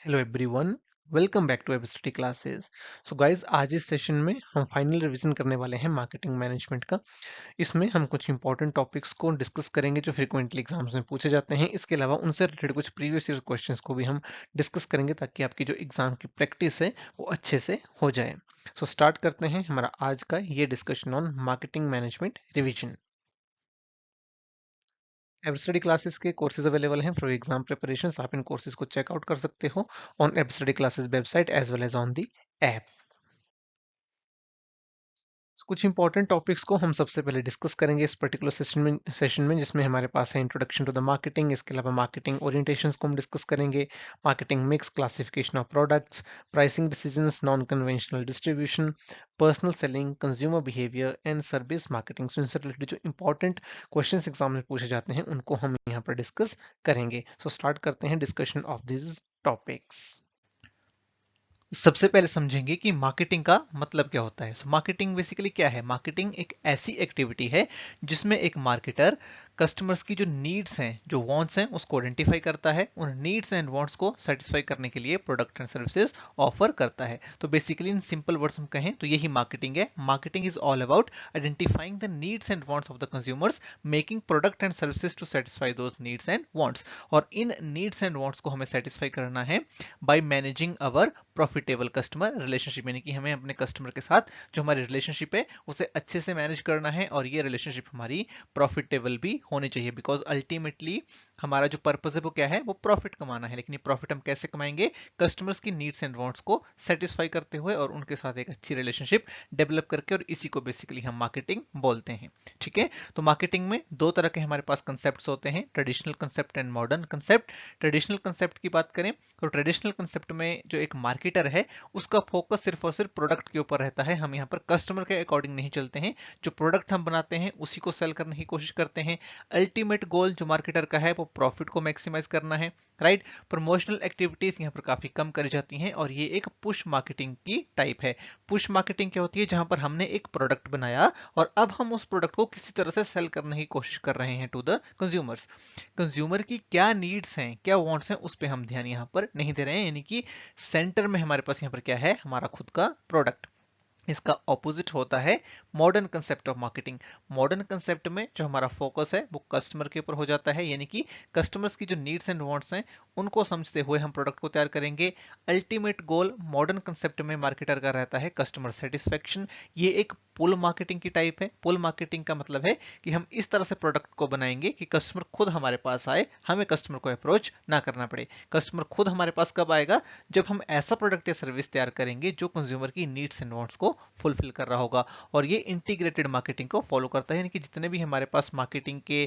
Hello everyone, welcome back to Ever Study Classes. So guys, आज इस session में हम फाइनल रिवीजन करने वाले हैं मार्केटिंग मैनेजमेंट का। इसमें हम कुछ इंपॉर्टेंट टॉपिक्स को डिस्कस करेंगे जो फ्रीक्वेंटली एग्जाम्स में पूछे जाते हैं। इसके अलावा उनसे रिलेटेड कुछ प्रीवियस ईयर क्वेश्चंस को भी हम डिस्कस करेंगे ताकि आपकी जो एग्जाम की प्रैक्टिस है वो अच्छे से हो जाए। सो स्टार्ट करते हैं हमारा आज का ये discussion on marketing management revision. Ever Study Classes के कोर्सेज अवेलेबल हैं फॉर एग्जाम प्रिपरेशन। आप इन कोर्सेज को चेकआउट कर सकते हो on Ever Study Classes website as well as on the app. कुछ इंपॉर्टेंट टॉपिक्स को हम सबसे पहले डिस्कस करेंगे इस पर्टिकुलर सेशन में जिसमें हमारे पास है इंट्रोडक्शन टू द मार्केटिंग। इसके अलावा मार्केटिंग ओरिएंटेशंस को हम डिस्कस करेंगे, marketing mix, classification of products, pricing decisions, non conventional distribution, personal selling, consumer behaviour and service marketing. So इनसे रिलेटेड जो इंपॉर्टेंट क्वेश्चंस एग्जाम में पूछे जाते हैं उनको हम यहाँ पर डिस्कस करेंगे। सो स्टार्ट करते हैं डिस्कशन ऑफ दिस टॉपिक्स। सबसे पहले समझेंगे कि मार्केटिंग का मतलब क्या होता है। मार्केटिंग बेसिकली क्या है? मार्केटिंग एक ऐसी एक्टिविटी है जिसमें एक मार्केटर कस्टमर्स की जो नीड्स हैं, जो वांट्स हैं, उसको आइडेंटिफाई करता है। उन नीड्स एंड वांट्स को सेटिस्फाई करने के लिए प्रोडक्ट एंड सर्विसेज ऑफर करता है। तो बेसिकली इन सिंपल वर्ड्स हम कहें तो यही मार्केटिंग है। Marketing is all about identifying the needs and wants of the consumers, making product and services to satisfy those needs and wants. और इन नीड्स एंड वांट्स को हमें सेटिस्फाई करना है बाय मैनेजिंग अवर प्रॉफिटेबल कस्टमर रिलेशनशिप, यानी कि हमें अपने कस्टमर के साथ जो हमारी रिलेशनशिप है उसे अच्छे से मैनेज करना है और ये रिलेशनशिप हमारी प्रॉफिटेबल भी होनी चाहिए। बिकॉज अल्टीमेटली हमारा जो पर्पस है वो क्या है? वो प्रॉफिट कमाना है। लेकिन ये प्रॉफिट हम कैसे कमाएंगे? कस्टमर्स की नीड्स एंड वांट्स को सेटिस्फाई करते हुए और उनके साथ एक अच्छी रिलेशनशिप डेवलप करके, और इसी को बेसिकली हम मार्केटिंग बोलते हैं। ठीक है, तो मार्केटिंग में दो तरह के हमारे पास कंसेप्ट होते हैं, traditional concept and modern concept. Traditional concept की बात करें तो ट्रेडिशनल कंसेप्ट में जो एक मार्केटर है उसका फोकस सिर्फ और सिर्फ प्रोडक्ट के ऊपर रहता है। हम यहाँ पर कस्टमर के अकॉर्डिंग नहीं चलते हैं। जो प्रोडक्ट हम बनाते हैं उसी को सेल करने की कोशिश करते हैं। अल्टीमेट गोल जो मार्केटर का है वो प्रॉफिट को मैक्सिमाइज करना है। राइट, प्रमोशनल एक्टिविटीज यहाँ पर काफी कम करी जाती हैं और ये एक पुश मार्केटिंग की टाइप है। पुश मार्केटिंग क्या होती है? जहां पर हमने एक प्रोडक्ट बनाया और अब हम उस प्रोडक्ट को किसी तरह से सेल करने की कोशिश कर रहे हैं टू द कंज्यूमर्स। कंज्यूमर की क्या नीड्स हैं, क्या वांट्स हैं, उस पर हम ध्यान यहाँ पर नहीं दे रहे हैं। यानी कि सेंटर में हमारे पास यहाँ पर क्या है? हमारा खुद का प्रोडक्ट। इसका ऑपोजिट होता है modern concept of marketing. Modern concept में जो हमारा फोकस है वो कस्टमर के ऊपर हो जाता है। यानी कि कस्टमर्स की जो नीड्स एंड वांट्स हैं उनको समझते हुए हम प्रोडक्ट को तैयार करेंगे। अल्टीमेट गोल मॉडर्न कंसेप्ट में मार्केटर का रहता है कस्टमर सेटिस्फेक्शन। ये एक पुल मार्केटिंग की टाइप है। पुल मार्केटिंग का मतलब है कि हम इस तरह से प्रोडक्ट को बनाएंगे कि कस्टमर खुद हमारे पास आए, हमें कस्टमर को अप्रोच ना करना पड़े। कस्टमर खुद हमारे पास कब आएगा? जब हम ऐसा प्रोडक्ट या सर्विस तैयार करेंगे जो कंज्यूमर की नीड्स एंड वांट्स को फुलफिल कर रहा होगा। और ये इंटीग्रेटेड मार्केटिंग को फॉलो करता है। यानी कि जितने भी हमारे पास मार्केटिंग के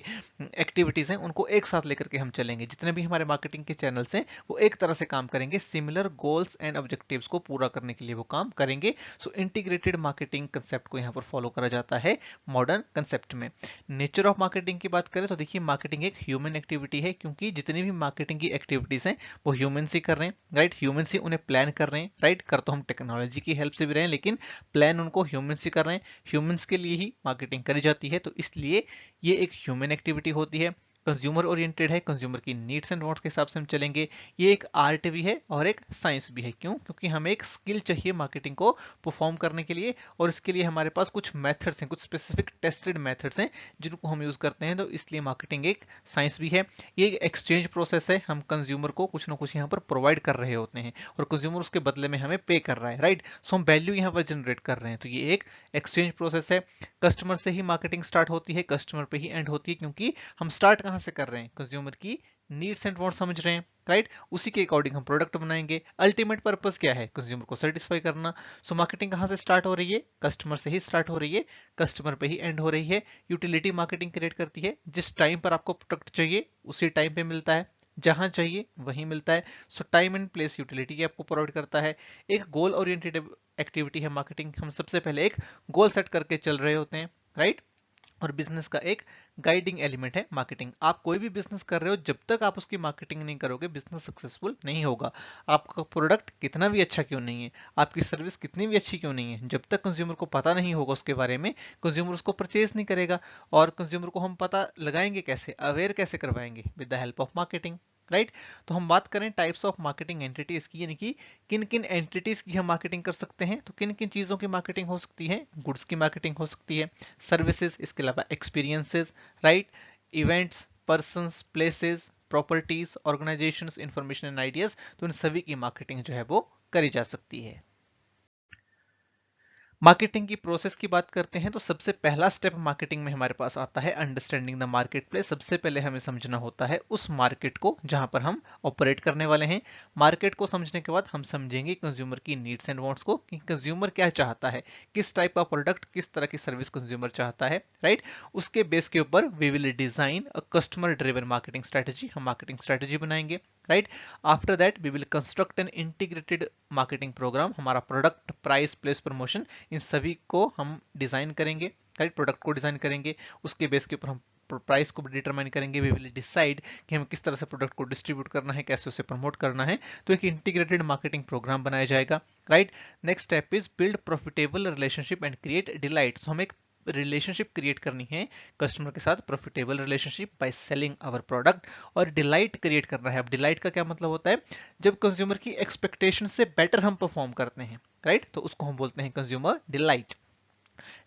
एक्टिविटीज हैं उनको एक साथ लेकर के हम चलेंगे। जितने भी हमारे मार्केटिंग के चैनल्स हैं वो एक तरह से काम करेंगे, सिमिलर गोल्स एंड ऑब्जेक्टिव्स को पूरा करने के लिए वो काम करेंगे। सो इंटीग्रेटेड मार्केटिंग कंसेप्ट को यहाँ पर फॉलो करा जाता है मॉडर्न कंसेप्ट में। नेचर ऑफ मार्केटिंग की बात करें तो देखिए, मार्केटिंग एक ह्यूमन एक्टिविटी है, क्योंकि जितनी भी मार्केटिंग की एक्टिविटीज हैं वो ह्यूमन ही कर रहे हैं। राइट, ह्यूमन ही उन्हें प्लान कर रहे हैं। राइट, कर तो हम टेक्नोलॉजी की हेल्प से भी रहे हैं लेकिन प्लान उनको ह्यूमंस ही कर रहे हैं। ह्यूमंस के लिए ही मार्केटिंग करी जाती है, तो इसलिए ये एक ह्यूमन एक्टिविटी होती है। कंज्यूमर ओरिएंटेड है, कंज्यूमर की नीड्स एंड वांट्स के हिसाब से हम चलेंगे। ये एक आर्ट भी है और एक साइंस भी है। क्यों? क्योंकि हमें एक स्किल चाहिए मार्केटिंग को परफॉर्म करने के लिए, और इसके लिए हमारे पास कुछ मेथड्स हैं, कुछ स्पेसिफिक टेस्टेड मेथड्स हैं जिनको हम यूज करते हैं। तो इसलिए मार्केटिंग एक साइंस भी है। ये एक एक्सचेंज प्रोसेस है। हम कंज्यूमर को कुछ ना कुछ यहाँ पर प्रोवाइड कर रहे होते हैं और कंज्यूमर उसके बदले में हमें पे कर रहा है। राइट, सो हम वैल्यू यहाँ पर जनरेट कर रहे हैं। तो ये एक एक्सचेंज प्रोसेस है। कस्टमर से ही मार्केटिंग स्टार्ट होती है, कस्टमर पे ही एंड होती है, क्योंकि हम स्टार्ट कहां से कर रहे हैं? कंज्यूमर की नीड्स एंड वांट समझ रहे हैं। राइट, उसी के अकॉर्डिंग हम प्रोडक्ट बनाएंगे। अल्टीमेट पर्पस क्या है? कंज्यूमर को सेटिस्फाई करना। सो मार्केटिंग कहां से स्टार्ट हो रही है? कस्टमर से ही स्टार्ट हो रही है, कस्टमर पे ही एंड हो रही है। यूटिलिटी मार्केटिंग क्रिएट करती है। जिस टाइम पर आपको प्रोडक्ट चाहिए उसी टाइम पे मिलता है, जहां चाहिए वहीं मिलता है। सो टाइम एंड प्लेस यूटिलिटी की आपको प्रोवाइड करता है। एक गोल ओरिएंटेड एक्टिविटी है मार्केटिंग। हम सबसे पहले एक गोल सेट करके चल रहे होते हैं। राइट, और बिजनेस का एक गाइडिंग एलिमेंट है मार्केटिंग। आप कोई भी बिजनेस कर रहे हो, जब तक आप उसकी मार्केटिंग नहीं करोगे बिजनेस सक्सेसफुल नहीं होगा। आपका प्रोडक्ट कितना भी अच्छा क्यों नहीं है, आपकी सर्विस कितनी भी अच्छी क्यों नहीं है, जब तक कंज्यूमर को पता नहीं होगा उसके बारे में, कंज्यूमर उसको परचेज नहीं करेगा। और कंज्यूमर को हम पता लगाएंगे कैसे? अवेयर कैसे करवाएंगे? With the help of marketing. Right. तो हम बात करें टाइप्स ऑफ मार्केटिंग एंटिटीज की, यानी कि किन किन एंटिटीज की हम मार्केटिंग कर सकते हैं। तो किन किन चीजों की मार्केटिंग हो सकती है, गुड्स की मार्केटिंग हो सकती है, सर्विसेज, इसके अलावा experiences, right, events, persons, places, properties, organisations, information and ideas, तो इन सभी की मार्केटिंग जो है वो करी जा सकती है। मार्केटिंग की प्रोसेस की बात करते हैं तो सबसे पहला स्टेप मार्केटिंग में हमारे पास आता है अंडरस्टैंडिंग द मार्केट प्लेस। सबसे पहले हमें समझना होता है उस मार्केट को जहां पर हम ऑपरेट करने वाले हैं। मार्केट को समझने के बाद हम समझेंगे कंज्यूमर की नीड्स एंड वांट्स को, कि कंज्यूमर क्या चाहता है, किस टाइप का प्रोडक्ट, किस तरह की सर्विस कंज्यूमर चाहता है, राइट। उसके बेस के ऊपर we will design a customer driven marketing strategy, हम मार्केटिंग स्ट्रेटेजी बनाएंगे, right. After that we will construct an integrated marketing program, हमारा प्रोडक्ट, प्राइस, प्लेस, प्रमोशन, इन सभी को हम डिजाइन करेंगे, राइट। प्रोडक्ट को डिजाइन करेंगे, उसके बेस के ऊपर हम प्राइस को डिटरमाइन करेंगे, वी विल डिसाइड कि हमें किस तरह से प्रोडक्ट को डिस्ट्रीब्यूट करना है, कैसे उसे प्रमोट करना है। तो एक इंटीग्रेटेड मार्केटिंग प्रोग्राम बनाया जाएगा, right. Next step is build profitable relationship and create delight. हम एक रिलेशनशिप क्रिएट करनी है कस्टमर के साथ, profitable relationship by selling our product, और डिलाइट क्रिएट करना है। अब डिलाइट का क्या मतलब होता है, जब कंज्यूमर की एक्सपेक्टेशन से बेटर हम परफॉर्म करते हैं, राइट, तो उसको हम बोलते हैं consumer delight.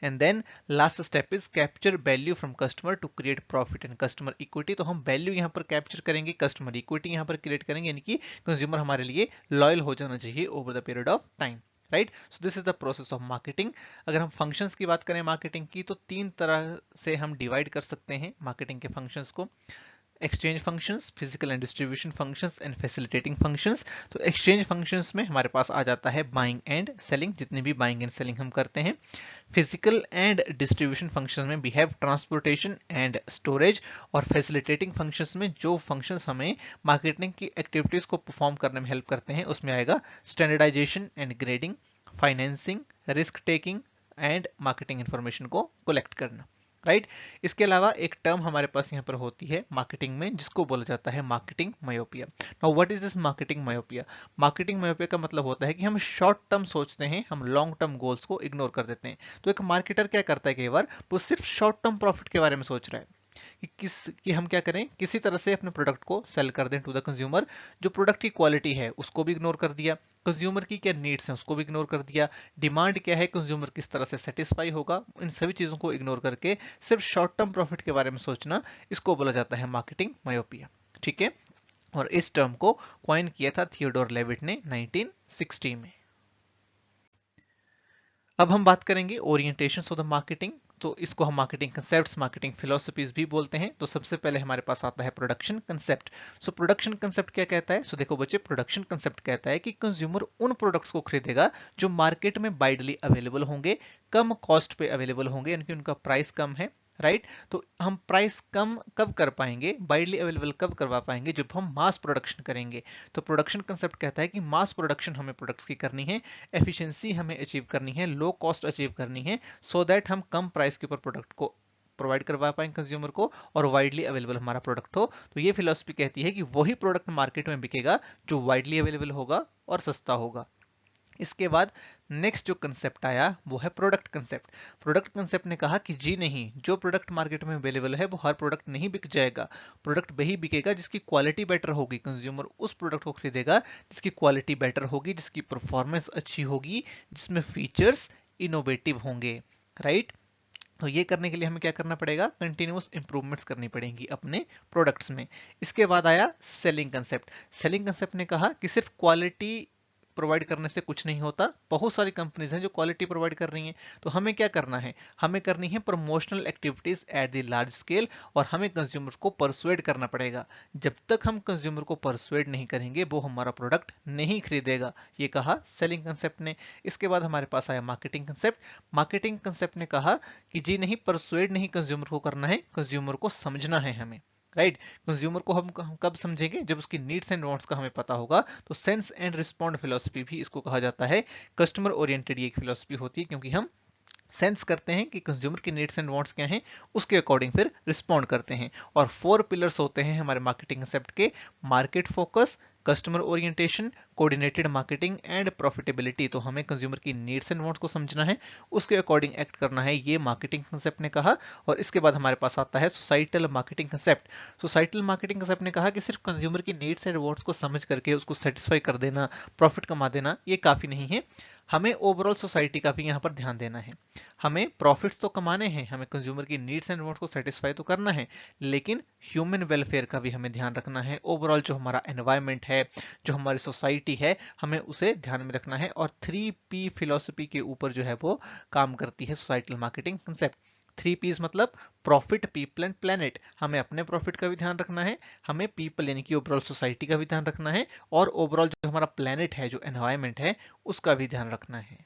And then last step is capture value from customer to create profit and customer equity. तो हम वैल्यू यहाँ पर कैप्चर करेंगे, कस्टमर इक्विटी यहाँ पर क्रिएट करेंगे, यानी कि कंज्यूमर हमारे लिए लॉयल हो जाना चाहिए over the period of time, right. So this is the process of marketing. अगर हम फंक्शंस की बात करें मार्केटिंग की, तो तीन तरह से हम डिवाइड कर सकते हैं मार्केटिंग के फंक्शंस को। Exchange functions, physical and distribution functions and facilitating functions. तो एक्सचेंज फंक्शंस में हमारे पास आ जाता है बाइंग एंड सेलिंग, जितनी भी बाइंग एंड सेलिंग हम करते हैं। फिजिकल एंड डिस्ट्रीब्यूशन फंक्शंस में we have transportation and storage. और फैसिलिटेटिंग फंक्शंस में जो फंक्शंस हमें मार्केटिंग की एक्टिविटीज को परफॉर्म करने में हेल्प करते हैं, उसमें आएगा standardization and grading, financing, risk taking and marketing information को कलेक्ट करना, राइट। इसके अलावा एक टर्म हमारे पास यहाँ पर होती है मार्केटिंग में, जिसको बोला जाता है marketing myopia. Now what is this marketing myopia? Marketing myopia का मतलब होता है कि हम शॉर्ट टर्म सोचते हैं, हम लॉन्ग टर्म गोल्स को इग्नोर कर देते हैं। तो एक मार्केटर क्या करता है, कई बार वो सिर्फ शॉर्ट टर्म प्रॉफिट के बारे में सोच रहा है कि हम क्या करें, किसी तरह से अपने प्रोडक्ट को सेल कर दें टू द कंज्यूमर। जो प्रोडक्ट की क्वालिटी है उसको भी इग्नोर कर दिया, कंज्यूमर की क्या नीड्स हैं उसको भी इग्नोर कर दिया, डिमांड क्या है, कंज्यूमर किस तरह से सेटिस्फाई होगा, इन सभी चीजों को इग्नोर करके सिर्फ शॉर्ट टर्म प्रॉफिट के बारे में सोचना, इसको बोला जाता है मार्केटिंग मायोपिया, ठीक है। और इस टर्म को कॉइन किया था थियोडोर लेविट ने 1960 में। अब हम बात करेंगे ओरिएंटेशन ऑफ द मार्केटिंग। तो इसको हम मार्केटिंग कंसेप्ट्स, मार्केटिंग फिलोसफीज भी बोलते हैं। तो सबसे पहले हमारे पास आता है production concept. So production concept क्या कहता है? सो देखो बच्चे, प्रोडक्शन कंसेप्ट कहता है कि कंज्यूमर उन प्रोडक्ट्स को खरीदेगा जो मार्केट में वाइडली अवेलेबल होंगे, कम कॉस्ट पे अवेलेबल होंगे, यानी कि उनका प्राइस कम है, राइट। तो हम प्राइस कम कब कर पाएंगे, वाइडली अवेलेबल कब करवा पाएंगे, जब हम मास प्रोडक्शन करेंगे। तो प्रोडक्शन कंसेप्ट कहता है कि मास प्रोडक्शन हमें प्रोडक्ट्स की करनी है, एफिशिएंसी हमें अचीव करनी है, लो कॉस्ट अचीव करनी है, सो दैट हम कम प्राइस के ऊपर प्रोडक्ट को प्रोवाइड करवा पाएंगे कंज्यूमर को, और वाइडली अवेलेबल हमारा प्रोडक्ट हो। तो ये फिलॉसफी कहती है कि वही प्रोडक्ट मार्केट में बिकेगा जो वाइडली अवेलेबल होगा और सस्ता होगा। इसके बाद नेक्स्ट जो कंसेप्ट आया वो है प्रोडक्ट कंसेप्ट। प्रोडक्ट कंसेप्ट ने कहा कि जी नहीं, जो प्रोडक्ट मार्केट में अवेलेबल है वो हर प्रोडक्ट नहीं बिक जाएगा, प्रोडक्ट वही बिकेगा जिसकी क्वालिटी बेटर होगी। कंज्यूमर उस प्रोडक्ट को खरीदेगा जिसकी क्वालिटी बेटर होगी, जिसकी परफॉर्मेंस अच्छी होगी, जिसमें फीचर्स इनोवेटिव होंगे, राइट। तो ये करने के लिए हमें क्या करना पड़ेगा, कंटिन्यूअस इंप्रूवमेंट्स करनी पड़ेंगी अपने प्रोडक्ट्स में। इसके बाद आया सेलिंग कंसेप्ट। सेलिंग कंसेप्ट ने कहा कि सिर्फ क्वालिटी प्रोवाइड करने से कुछ नहीं होता, बहुत सारी कंपनीज हैं जो क्वालिटी प्रोवाइड कर रही हैं। तो हमें क्या करना है, हमें करनी है promotional activities at the large scale, और हमें कंज्यूमर को परसुएड करना पड़ेगा। जब तक हम कंज्यूमर को परसुएड नहीं करेंगे वो हमारा प्रोडक्ट नहीं खरीदेगा, ये कहा सेलिंग कंसेप्ट ने। इसके बाद हमारे पास आया मार्केटिंग कंसेप्ट। मार्केटिंग कंसेप्ट ने कहा कि जी नहीं, परसुएड नहीं कंज्यूमर को करना है, कंज्यूमर को समझना है हमें, राइट। कंज्यूमर को हम कब समझेंगे, जब उसकी नीड्स एंड वांट्स का हमें पता होगा। तो सेंस एंड रिस्पॉन्ड फिलोसफी भी इसको कहा जाता है। कस्टमर ओरिएंटेड ये एक फिलोसफी होती है, क्योंकि हम सेंस करते हैं कि कंज्यूमर की नीड्स एंड वांट्स क्या हैं, उसके अकॉर्डिंग फिर रिस्पॉन्ड करते हैं। और 4 पिलर्स होते हैं हमारे मार्केटिंग कंसेप्ट के, market focus, customer orientation, coordinated marketing and profitability. तो हमें कंज्यूमर की नीड्स एंड वांट्स को समझना है, उसके अकॉर्डिंग एक्ट करना है, ये मार्केटिंग कंसेप्ट ने कहा। और इसके बाद हमारे पास आता है societal marketing concept. Societal marketing concept ने कहा कि सिर्फ कंज्यूमर की नीड्स एंड वांट्स को समझ करके उसको सेटिस्फाई कर देना, प्रॉफिट कमा देना, ये काफी नहीं है। हमें ओवरऑल सोसाइटी का भी यहाँ पर ध्यान देना है। हमें प्रॉफिट्स तो कमाने हैं, हमें कंज्यूमर की नीड्स एंड वांट्स को सेटिस्फाई तो करना है, लेकिन ह्यूमन वेलफेयर का भी हमें ध्यान रखना है। ओवरऑल जो हमारा एनवायरनमेंट है, जो हमारी सोसाइटी है, हमें उसे ध्यान में रखना है। और 3P फिलॉसफी के ऊपर जो है वो काम करती है सोसाइटल मार्केटिंग कंसेप्ट। 3Ps मतलब प्रॉफिट, पीपल एंड प्लेनेट। हमें अपने प्रॉफिट का भी ध्यान रखना है, हमें पीपल यानी कि ओवरऑल सोसाइटी का भी ध्यान रखना है, और ओवरऑल जो हमारा प्लेनेट है, जो एनवायरनमेंट है, उसका भी ध्यान रखना है।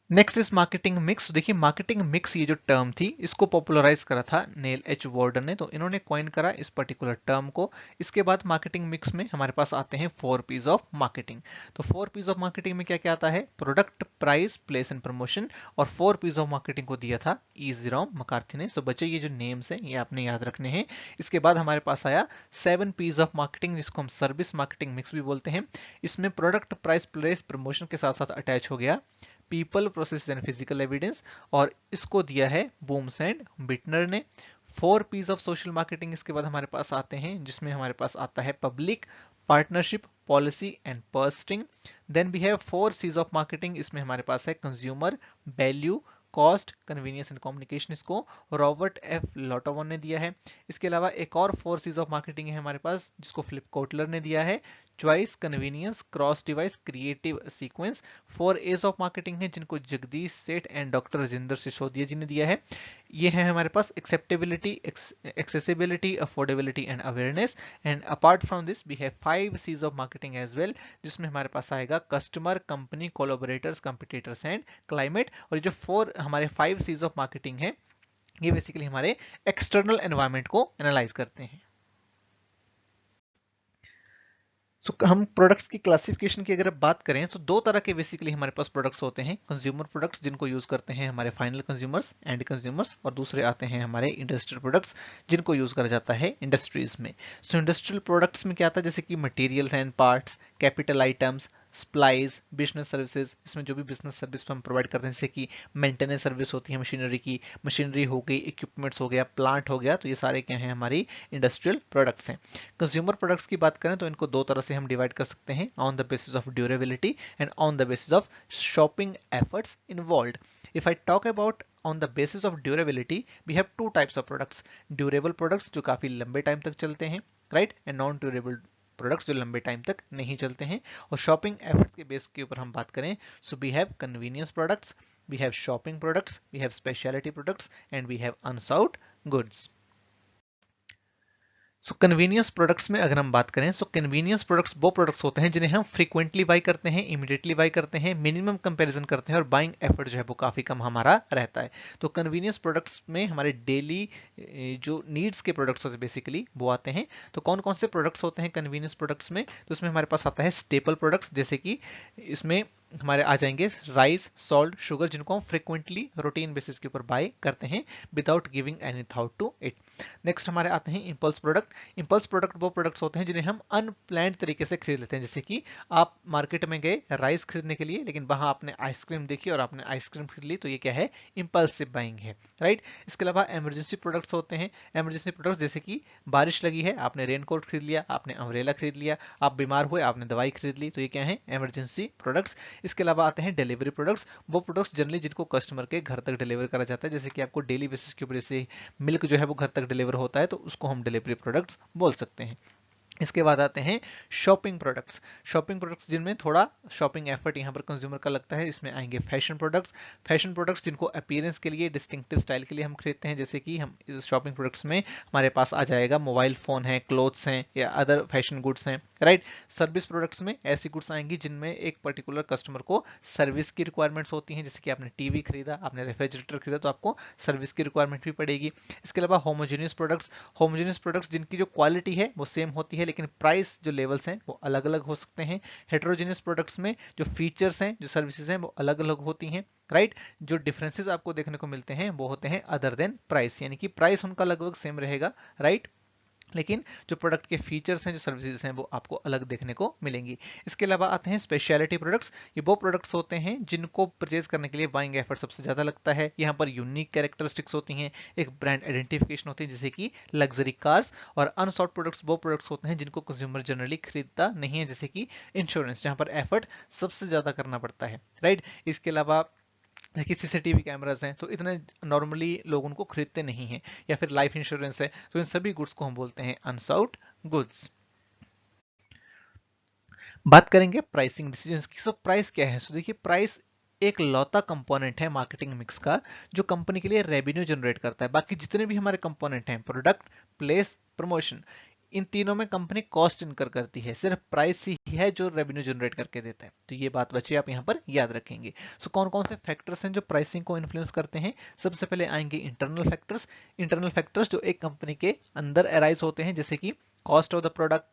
Next is marketing mix. देखिए मार्केटिंग मिक्स ये जो टर्म थी, इसको पॉपुलराइज करा था नेल एच वार्डन ने, तो इन्होंने कॉइन करा इस पर्टिकुलर टर्म को। इसके बाद मार्केटिंग मिक्स में हमारे पास आते हैं 4 P's ऑफ मार्केटिंग। तो 4 P's ऑफ मार्केटिंग में क्या क्या आता है, product, price, place and promotion. और 4 P's ऑफ मार्केटिंग को दिया था ई जेरोम मैकार्थी ने। सो बच्चे ये जो नेम्स हैं ये आपने याद रखने हैं। इसके बाद हमारे पास आया 7 P's ऑफ मार्केटिंग, जिसको हम सर्विस मार्केटिंग मिक्स भी बोलते हैं। इसमें प्रोडक्ट, प्राइस, प्लेस, प्रमोशन के साथ साथ अटैच हो गया people, process and physical evidence, और इसको दिया है बूम्स एंड बिटनर ने। 4 P's ऑफ सोशल मार्केटिंग इसके बाद हमारे पास आते हैं, जिसमें हमारे पास आता है public, partnership, policy and posting. Then we have 4 C's of marketing, इसमें हमारे पास है consumer, value, cost, convenience and communication. इसको रॉबर्ट एफ लॉटोवन ने दिया है। इसके अलावा एक और 4 C's ऑफ मार्केटिंग है हमारे पास, जिसको फिलिप कोटलर ने दिया है, choice, convenience, cross device, creative sequence. 4 A's of marketing है, जिनको जगदीश सेठ एंड डॉक्टर राजेंद्र सिसोदिया जी ने दिया है। ये है हमारे पास acceptability, accessibility, affordability and awareness. And apart from this we have 5 C's of marketing as well, जिसमें हमारे पास आएगा customer, company, collaborators, competitors and climate. और ये जो 4 हमारे 5 C's ऑफ मार्केटिंग है, ये बेसिकली हमारे एक्सटर्नल एनवायरनमेंट को एनालाइज करते हैं। हम प्रोडक्ट्स की क्लासिफिकेशन की अगर बात करें तो दो तरह के बेसिकली हमारे पास प्रोडक्ट्स होते हैं, कंज्यूमर प्रोडक्ट्स जिनको यूज करते हैं हमारे फाइनल कंज्यूमर्स, एंड कंज्यूमर्स, और दूसरे आते हैं हमारे इंडस्ट्रियल प्रोडक्ट्स जिनको यूज करा जाता है इंडस्ट्रीज में। सो इंडस्ट्रियल प्रोडक्ट्स में क्या आता है, जैसे कि materials and parts, capital items, supplies, business services. इसमें जो भी बिजनेस सर्विस हम प्रोवाइड करते हैं, जैसे कि मेंटेनेंस सर्विस होती है मशीनरी की, मशीनरी हो गई, इक्विपमेंट्स हो गया, प्लांट हो गया, तो ये सारे क्या हैं, हमारी इंडस्ट्रियल प्रोडक्ट्स हैं। कंज्यूमर प्रोडक्ट्स की बात करें तो इनको दो तरह से हम डिवाइड कर सकते हैं, on the basis of durability and on the basis of shopping efforts involved. If I talk about on the basis of durability, we have two types of products, durable products जो काफी लंबे time तक चलते हैं, right, and non durable products जो लंबे time तक नहीं चलते हैं। और शॉपिंग एफर्ट्स के बेस के ऊपर हम बात करें, so we have convenience products, we have shopping products, we have speciality products and we have unsought goods. So convenience products में अगर हम बात करें, सो कन्वीनियंस प्रोडक्ट्स वो प्रोडक्ट्स होते हैं जिन्हें हम फ्रीक्वेंटली बाई करते हैं, इमीडिएटली बाई करते हैं, मिनिमम कंपैरिजन करते हैं, और बाइंग एफर्ट जो है वो काफी कम हमारा रहता है। तो कन्वीनियंस प्रोडक्ट्स में हमारे डेली जो नीड्स के प्रोडक्ट्स होते हैं बेसिकली वो आते हैं। तो कौन कौन से प्रोडक्ट्स होते हैं कन्वीनियंस प्रोडक्ट्स में, तो इसमें हमारे पास आता है स्टेपल प्रोडक्ट्स, जैसे कि इसमें हमारे आ जाएंगे राइस, सॉल्ट, शुगर, जिनको हम फ्रिक्वेंटली रूटीन बेसिस के ऊपर बाय करते हैं without giving any thought to it. Next हमारे आते हैं इंपल्स प्रोडक्ट। इंपल्स प्रोडक्ट वो प्रोडक्ट्स होते हैं जिन्हें हम अनप्लान्ड तरीके से खरीद लेते हैं, जैसे कि आप मार्केट में गए राइस खरीदने के लिए, लेकिन वहां आपने आइसक्रीम देखी और आपने आइसक्रीम खरीद ली, तो ये क्या है, इंपल्सिव बाइंग है, राइट। इसके अलावा इमरजेंसी प्रोडक्ट्स होते हैं। इमरजेंसी प्रोडक्ट्स जैसे कि बारिश लगी है, आपने रेनकोट खरीद लिया, आपने अम्ब्रेला खरीद लिया, आप बीमार हुए, आपने दवाई खरीद ली, तो ये क्या है, इमरजेंसी प्रोडक्ट्स। इसके अलावा आते हैं डिलीवरी प्रोडक्ट्स, वो प्रोडक्ट्स जनरली जिनको कस्टमर के घर तक डिलीवर करा जाता है, जैसे कि आपको डेली बेसिस के ऊपर जैसे मिल्क जो है वो घर तक डिलीवर होता है, तो उसको हम डिलीवरी प्रोडक्ट्स बोल सकते हैं। इसके बाद आते हैं शॉपिंग प्रोडक्ट्स। शॉपिंग प्रोडक्ट्स जिनमें थोड़ा शॉपिंग एफर्ट यहाँ पर कंज्यूमर का लगता है, इसमें आएंगे फैशन प्रोडक्ट्स। फैशन प्रोडक्ट्स जिनको अपीयरेंस के लिए, डिस्टिंक्टिव स्टाइल के लिए हम खरीदते हैं, जैसे कि हम इस शॉपिंग प्रोडक्ट्स में हमारे पास आ जाएगा मोबाइल फोन है, क्लोथ्स हैं, या अदर फैशन गुड्स हैं, राइट। सर्विस प्रोडक्ट्स में ऐसी गुड्स आएंगी जिनमें एक पर्टिकुलर कस्टमर को सर्विस की रिक्वायरमेंट्स होती हैं, जैसे कि आपने टीवी खरीदा, आपने रेफ्रिजरेटर खरीदा, तो आपको सर्विस की रिक्वायरमेंट भी पड़ेगी। इसके अलावा होमोजेनियस प्रोडक्ट्स, होमोजेनियस प्रोडक्ट्स जिनकी जो क्वालिटी है वो सेम होती है, लेकिन प्राइस जो लेवल्स हैं वो अलग अलग हो सकते हैं। हेटेरोजेनियस प्रोडक्ट्स में जो फीचर्स हैं, जो सर्विसेज हैं, वो अलग अलग होती हैं, राइट। जो डिफरेंसेस आपको देखने को मिलते हैं वो होते हैं अदर देन प्राइस, यानी कि प्राइस उनका लगभग सेम रहेगा, राइट, लेकिन जो प्रोडक्ट के फीचर्स हैं, जो सर्विसेज हैं, वो आपको अलग देखने को मिलेंगी। इसके अलावा आते हैं स्पेशलिटी प्रोडक्ट्स। ये वो प्रोडक्ट्स होते हैं जिनको परचेज करने के लिए बाइंग एफर्ट सबसे ज्यादा लगता है। यहाँ पर यूनिक कैरेक्टरिस्टिक्स होती हैं, एक ब्रांड आइडेंटिफिकेशन होती है, जैसे कि लग्जरी कार्स। और अनसॉर्ट प्रोडक्ट्स वो प्रोडक्ट्स होते हैं जिनको कंज्यूमर जनरली खरीदता नहीं है, जैसे कि इंश्योरेंस, जहां पर एफर्ट सबसे ज्यादा करना पड़ता है, राइट। इसके अलावा कि सीसीटीवी कैमरास हैं तो इतने नॉर्मली लोग उनको खरीदते नहीं हैं, या फिर लाइफ इंश्योरेंस है, तो इन सभी गुड्स को हम बोलते हैं अनसाउट गुड्स। बात करेंगे प्राइसिंग डिसीजंस की। सो प्राइस क्या है? सो देखिए, प्राइस एक लौता कंपोनेंट है मार्केटिंग मिक्स का जो कंपनी के लिए रेवेन्यू जनरेट करता है। बाकी जितने भी हमारे कंपोनेंट हैं, प्रोडक्ट, प्लेस, प्रमोशन, इन तीनों में कंपनी कॉस्ट इनकर करती है, सिर्फ प्राइस ही है जो रेवेन्यू जनरेट करके देता है। तो ये बात बच्चे आप यहाँ पर याद रखेंगे। सो कौन कौन से फैक्टर्स हैं जो प्राइसिंग को इन्फ्लुएंस करते हैं? सबसे पहले आएंगे इंटरनल फैक्टर्स। इंटरनल फैक्टर्स जो एक कंपनी के अंदर अराइज होते हैं, जैसे कि cost of the product,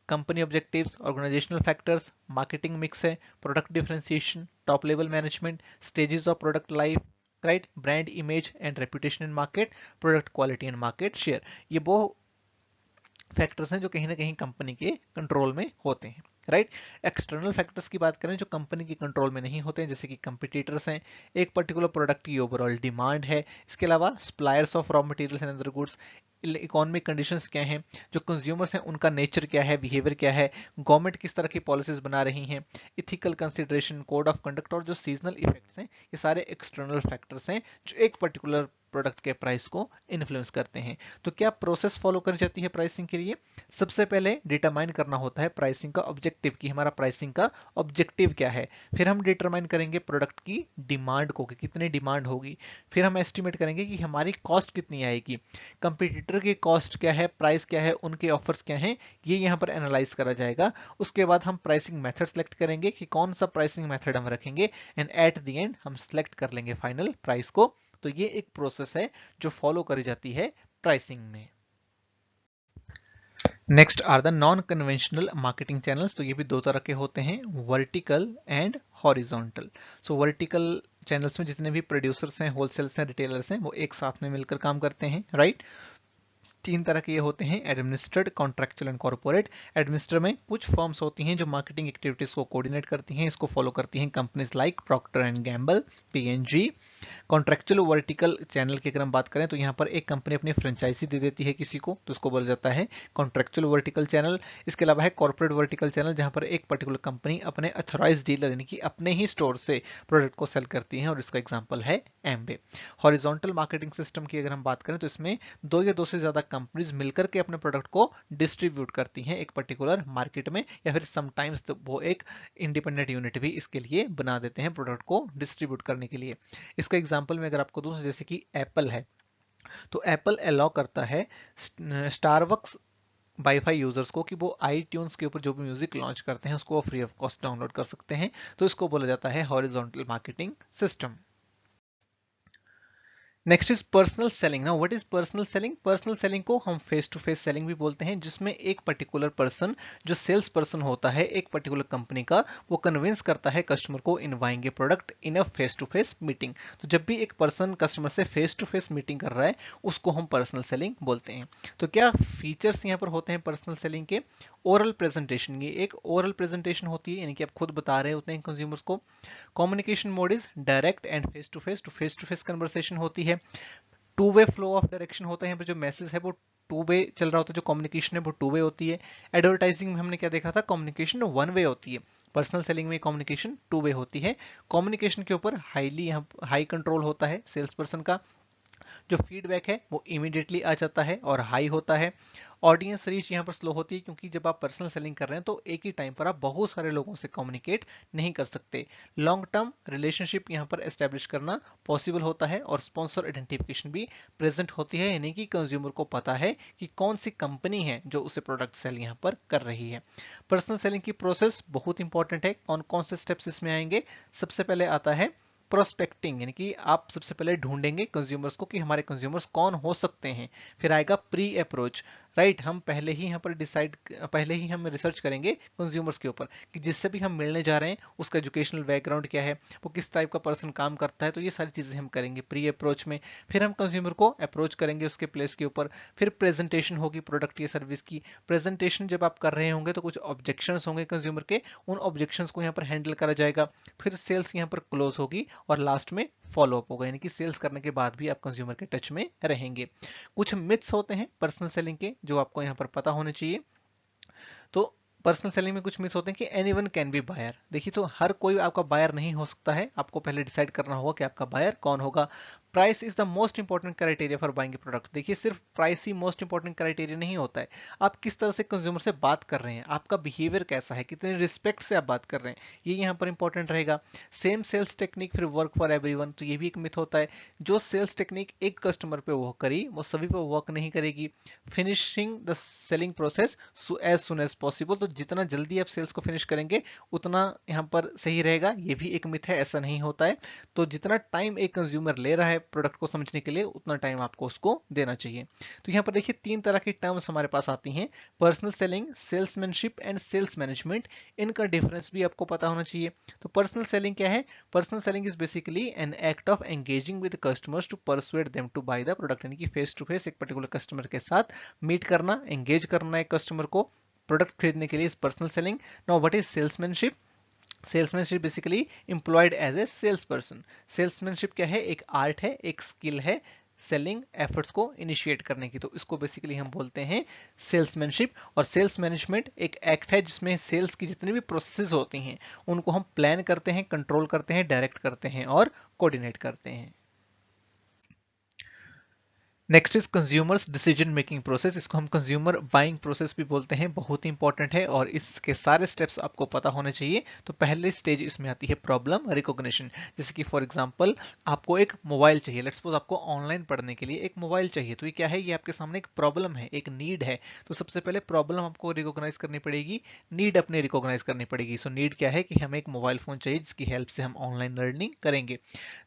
company objectives, organisational factors, marketing mix है, product differentiation, top level management, stages of product life, right, brand image and reputation in market, product quality and market share. ये वो factors हैं जो कहीं ना कहीं company के control में होते हैं, राइट। एक्सटर्नल फैक्टर्स की बात करें जो कंपनी के कंट्रोल में नहीं होते हैं, जैसे कि कंपटीटर्स हैं, एक पर्टिकुलर प्रोडक्ट की ओवरऑल डिमांड है, इसके अलावा suppliers of raw materials and other goods, economic conditions क्या हैं, जो कंज्यूमर्स हैं उनका नेचर क्या है, बिहेवियर क्या है, गवर्नमेंट किस तरह की पॉलिसीज बना रही हैं, ethical consideration, code of conduct, और जो सीजनल इफेक्ट्स हैं, ये सारे एक्सटर्नल फैक्टर्स हैं जो एक पर्टिकुलर प्रोडक्ट के प्राइस को इन्फ्लुएंस करते हैं। तो क्या प्रोसेस फॉलो करी जाती है प्राइसिंग के लिए? सबसे पहले डिटरमाइन करना होता है प्राइसिंग का ऑब्जेक्टिव, कि हमारा प्राइसिंग का ऑब्जेक्टिव क्या है। फिर हम डिटरमाइन करेंगे प्रोडक्ट की डिमांड को, कि कितनी डिमांड होगी। फिर हम एस्टिमेट करेंगे कि हमारी कॉस्ट कितनी आएगी, कंपटीटर की कॉस्ट क्या है, प्राइस क्या है, उनके ऑफर्स क्या हैं, ये यहाँ पर एनालाइज करा जाएगा। उसके बाद हम प्राइसिंग मेथड सेलेक्ट करेंगे कि कौन सा प्राइसिंग मेथड हम रखेंगे, एंड एट द एंड हम सेलेक्ट कर लेंगे फाइनल प्राइस को। तो ये एक प्रोसेस है जो फॉलो करी जाती है प्राइसिंग में। Next are the non conventional marketing channels. तो ये भी दो तरह के होते हैं, vertical and horizontal. So vertical channels में जितने भी प्रोड्यूसर्स हैं, होलसेलर्स हैं, रिटेलर्स हैं, वो एक साथ में मिलकर काम करते हैं, राइट। तीन तरह के ये होते हैं, administered, contractual and corporate. Administer में कुछ फर्म्स होती हैं जो मार्केटिंग एक्टिविटीज को कोऑर्डिनेट करती हैं, इसको फॉलो करती हैं companies like Procter and Gamble, PNG. Contractual vertical channel की अगर हम बात करें तो यहाँ पर एक कंपनी अपनी फ्रेंचाइजी दे देती है किसी को, तो उसको बोला जाता है कॉन्ट्रैक्चुअल वर्टिकल चैनल। इसके अलावा है कॉर्पोरेट वर्टिकल चैनल, जहाँ पर एक पर्टिकुलर कंपनी अपने अथोराइज डीलर यानी कि अपने ही स्टोर से प्रोडक्ट को सेल करती है, और इसका एग्जाम्पल है एम्बे। हॉरिजॉन्टल मार्केटिंग सिस्टम की अगर हम बात करें तो इसमें दो या दो से ज्यादा कंपनीज मिलकर के अपने प्रोडक्ट को डिस्ट्रीब्यूट करती हैं एक पर्टिकुलर मार्केट में, या फिर समटाइम्स वो एक इंडिपेंडेंट यूनिट भी इसके लिए बना देते हैं प्रोडक्ट को डिस्ट्रीब्यूट करने के लिए। इसका एग्जांपल में अगर आपको दूं, जैसे कि एप्पल है, तो एप्पल अलाउ करता है स्टारबक्स वाईफाई यूजर्स को कि वो iTunes के ऊपर जो भी म्यूजिक लॉन्च करते हैं उसको वो फ्री ऑफ कॉस्ट डाउनलोड कर सकते हैं। तो इसको बोला जाता है horizontal marketing system. Next is personal selling. Now what is personal selling? Personal selling को हम फेस टू फेस सेलिंग भी बोलते हैं, जिसमें एक पर्टिकुलर पर्सन जो सेल्स पर्सन होता है एक पर्टिकुलर कंपनी का, वो कन्विंस करता है कस्टमर को in buying a product in a face to face meeting. तो जब भी एक पर्सन कस्टमर से फेस टू फेस मीटिंग कर रहा है उसको हम पर्सनल सेलिंग बोलते हैं। तो क्या फीचर्स यहाँ पर होते हैं पर्सनल सेलिंग के? ओरल प्रेजेंटेशन, ये एक ओरल प्रेजेंटेशन होती है, यानी कि आप खुद बता रहे होते हैं कंज्यूमर्स को। Communication mode is direct and face to face conversation होती है। Two way flow of direction होता है, यहाँ पे जो मैसेज है वो टू वे चल रहा होता है, जो कम्युनिकेशन है वो टू वे होती है। एडवर्टाइजिंग में हमने क्या देखा था, कम्युनिकेशन वन वे होती है। पर्सनल सेलिंग में कम्युनिकेशन टू वे होती है। कम्युनिकेशन के ऊपर हाई कंट्रोल होता है सेल्स पर्सन का। जो फीडबैक है वो इमीडिएटली आ जाता है और हाई होता है। ऑडियंस रीच यहाँ पर स्लो होती है, क्योंकि जब आप पर्सनल सेलिंग कर रहे हैं तो एक ही टाइम पर आप बहुत सारे लोगों से कम्युनिकेट नहीं कर सकते। लॉन्ग टर्म रिलेशनशिप यहाँ पर एस्टेब्लिश करना पॉसिबल होता है, और स्पॉन्सर आइडेंटिफिकेशन भी प्रेजेंट होती है, यानी कि कंज्यूमर को पता है कि कौन सी कंपनी है जो उसे प्रोडक्ट सेल यहाँ पर कर रही है। पर्सनल सेलिंग की प्रोसेस बहुत इंपॉर्टेंट है। कौन कौन से स्टेप्स इसमें आएंगे? सबसे पहले आता है प्रोस्पेक्टिंग, यानी कि आप सबसे पहले ढूंढेंगे कंज्यूमर्स को कि हमारे कंज्यूमर्स कौन हो सकते हैं। फिर आएगा प्री अप्रोच, राइट। हम पहले ही हम रिसर्च करेंगे कंज्यूमर्स के ऊपर कि जिससे भी हम मिलने जा रहे हैं उसका एजुकेशनल बैकग्राउंड क्या है, वो किस टाइप का पर्सन काम करता है, तो ये सारी चीजें हम करेंगे प्री अप्रोच में। फिर हम कंज्यूमर को अप्रोच करेंगे उसके प्लेस के ऊपर। फिर प्रेजेंटेशन होगी प्रोडक्ट या सर्विस की। प्रेजेंटेशन जब आप कर रहे होंगे तो कुछ ऑब्जेक्शंस होंगे कंज्यूमर के, उन ऑब्जेक्शंस को यहाँ पर हैंडल करा जाएगा। फिर सेल्स यहाँ पर क्लोज होगी और लास्ट में फॉलो अप होगा, यानी कि सेल्स करने के बाद भी आप कंज्यूमर के टच में रहेंगे। कुछ मिथ्स होते हैं पर्सनल सेलिंग के जो आपको यहाँ पर पता होने चाहिए। तो पर्सनल सेलिंग में कुछ मिस होते हैं कि एनीवन कैन बी बायर। देखिए, तो हर कोई आपका बायर नहीं हो सकता है, आपको पहले डिसाइड करना होगा कि आपका बायर कौन होगा। Price is the most important criteria for buying a product. देखिए, सिर्फ प्राइस ही मोस्ट इंपॉर्टेंट क्राइटेरिया नहीं होता है, आप किस तरह से कंज्यूमर से बात कर रहे हैं, आपका बिहेवियर कैसा है, कितने रिस्पेक्ट से आप बात कर रहे हैं, ये यहाँ पर इंपॉर्टेंट रहेगा। सेम सेल्स टेक्निक फिर वर्क फॉर एवरीवन, तो ये भी एक मिथ होता है। जो सेल्स टेक्निक एक कस्टमर पे वर्क करी वो सभी पे वर्क नहीं करेगी। Finishing the selling process as soon as possible, तो जितना जल्दी आप सेल्स को फिनिश करेंगे उतना यहाँ पर सही रहेगा, ये भी एक मिथ है, ऐसा नहीं होता है। तो जितना टाइम एक कंज्यूमर ले रहा है प्रोडक्ट को समझने के लिए उतना टाइम आपको उसको देना चाहिए। तो यहाँ पर देखिए 3 तरह की टर्म्स हमारे पास आती हैं, personal selling, salesmanship and sales management. इनका डिफरेंस भी आपको पता होना चाहिए। तो पर्सनल सेलिंग क्या है? Personal selling is basically an act of engaging with customers to persuade them to buy the product, यानी कि फेस टू फेस एक पर्टिकुलर कस्टमर के साथ मीट करना, एंगेज करना है कस्टमर को प्रोडक्ट खरीदने के लिए, इस personal selling. Now what is salesmanship? Salesmanship basically employed as a sales person. Salesmanship क्या है? एक आर्ट है, एक स्किल है सेलिंग एफर्ट्स को इनिशिएट करने की, तो इसको बेसिकली हम बोलते हैं सेल्समैनशिप। और सेल्स मैनेजमेंट एक एक्ट है जिसमें सेल्स की जितनी भी प्रोसेस होती हैं उनको हम प्लान करते हैं, कंट्रोल करते हैं, डायरेक्ट करते हैं और कोऑर्डिनेट करते हैं। Next is consumers decision making process, इसको हम कंज्यूमर बाइंग प्रोसेस भी बोलते हैं, बहुत ही इंपॉर्टेंट है और इसके सारे स्टेप्स आपको पता होने चाहिए। तो पहले स्टेज इसमें आती है प्रॉब्लम रिकॉग्निशन। जैसे कि फॉर एग्जांपल आपको एक मोबाइल चाहिए, लेट्स सपोज आपको ऑनलाइन पढ़ने के लिए एक मोबाइल चाहिए, तो ये क्या है? ये आपके सामने एक प्रॉब्लम है, एक नीड है। तो सबसे पहले प्रॉब्लम आपको रिकॉग्नाइज करनी पड़ेगी, नीड अपनी रिकॉग्नाइज करनी पड़ेगी। सो नीड क्या है? कि हमें एक मोबाइल फोन चाहिए जिसकी हेल्प से हम ऑनलाइन लर्निंग करेंगे।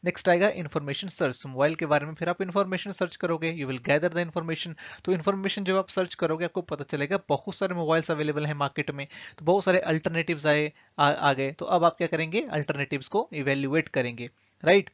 नेक्स्ट आएगा इन्फॉर्मेशन सर्च, मोबाइल के बारे में फिर आप इन्फॉर्मेशन सर्च करोगे, you will gather the information. तो इन्फॉर्मेशन जब आप सर्च करोगे आपको पता चलेगा बहुत सारे मोबाइल्स अवेलेबल हैं मार्केट में, तो बहुत सारे अल्टरनेटिव्स आ गए। तो अब आप क्या करेंगे? अल्टरनेटिव्स को इवेल्युएट करेंगे, राइट?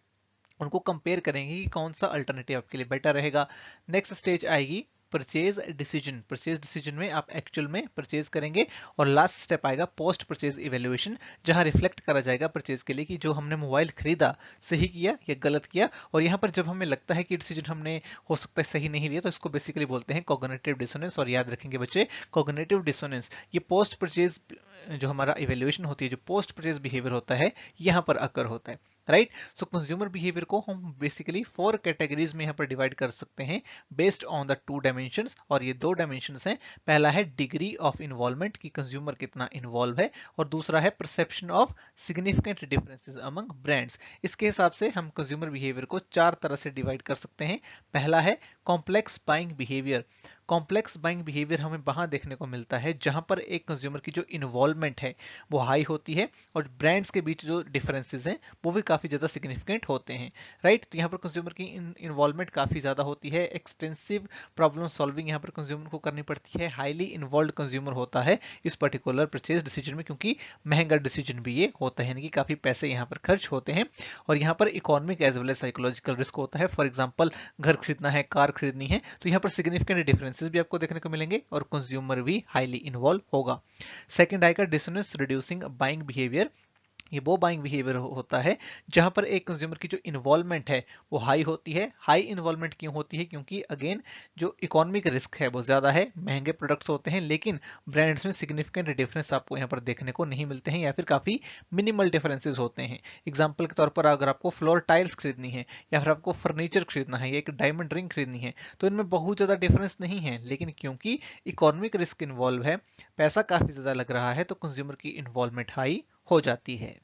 उनको कंपेयर करेंगे कि कौन सा अल्टरनेटिव आपके लिए बेटर रहेगा। नेक्स्ट स्टेज आएगी परचेज डिसीजन। परचेज डिसीजन में आप एक्चुअल में परचेज करेंगे। और लास्ट स्टेप आएगा पोस्ट परचेज इवेल्युएशन, जहां रिफ्लेक्ट करा जाएगा परचेज के लिए कि जो हमने मोबाइल खरीदा सही किया या गलत किया। और यहाँ पर जब हमें लगता है कि डिसीजन हमने हो सकता है सही नहीं लिया, तो इसको बेसिकली बोलते हैं कॉग्निटिव डिसोनेंस। और याद रखेंगे बच्चे, कॉग्निटिव डिसोनेंस ये पोस्ट परचेज जो हमारा इवेल्युएशन होती है, जो पोस्ट परचेज बिहेवियर होता है, यहाँ पर अकर होता है, राइट? सो कंज्यूमर बिहेवियर को हम बेसिकली 4 कैटेगरीज में यहाँ पर डिवाइड कर सकते हैं बेस्ड ऑन द 2 डायमेंशंस। और ये 2 डायमेंशंस हैं, पहला है डिग्री ऑफ इन्वॉल्वमेंट कि कंज्यूमर कितना इन्वॉल्व है, और दूसरा है perception of significant differences among brands. इसके हिसाब से हम कंज्यूमर बिहेवियर को 4 तरह से डिवाइड कर सकते हैं। पहला है complex buying behaviour. Complex buying behaviour हमें वहां देखने को मिलता है जहां पर एक कंज्यूमर की जो इन्वॉल्वमेंट है वो हाई होती है और ब्रांड्स के बीच जो डिफरेंसेस हैं वो भी काफी ज्यादा सिग्निफिकेंट होते हैं, राइट? तो यहाँ पर कंज्यूमर की इन्वॉल्वमेंट काफी ज्यादा होती है, एक्सटेंसिव प्रॉब्लम सॉल्विंग यहाँ पर कंज्यूमर को करनी पड़ती है, हाईली इन्वॉल्व कंज्यूमर होता है इस पर्टिकुलर परचेज डिसीजन में, क्योंकि महंगा डिसीजन भी ये होता है, यानी कि काफी पैसे यहाँ पर खर्च होते हैं। और यहाँ पर economic as well as psychological risk होता है। फॉर एग्जाम्पल घर खरीदना है, कार खरीदनी है, तो यहाँ पर सिग्निफिकेंट डिफरेंसेस भी आपको देखने को मिलेंगे और कंज्यूमर भी हाईली इन्वॉल्व होगा। सेकंड आएगा डिसोनेंस रिड्यूसिंग बाइंग बिहेवियर। ये वो बाइंग बिहेवियर होता है जहां पर एक कंज्यूमर की जो इन्वॉल्वमेंट है वो हाई होती है। हाई इन्वॉल्वमेंट क्यों होती है? क्योंकि अगेन जो इकोनॉमिक रिस्क है वो ज्यादा है, महंगे प्रोडक्ट्स होते हैं, लेकिन ब्रांड्स में सिग्निफिकेंट डिफरेंस आपको यहाँ पर देखने को नहीं मिलते हैं या फिर काफी मिनिमल डिफरेंसेस होते हैं। एग्जाम्पल के तौर पर अगर आपको फ्लोर टाइल्स खरीदनी है या फिर आपको फर्नीचर खरीदना है या एक डायमंड रिंग खरीदनी है, तो इनमें बहुत ज्यादा डिफरेंस नहीं है, लेकिन क्योंकि इकोनॉमिक रिस्क इन्वॉल्व है, पैसा काफी ज्यादा लग रहा है, तो कंज्यूमर की इन्वॉल्वमेंट हाई हो जाती है।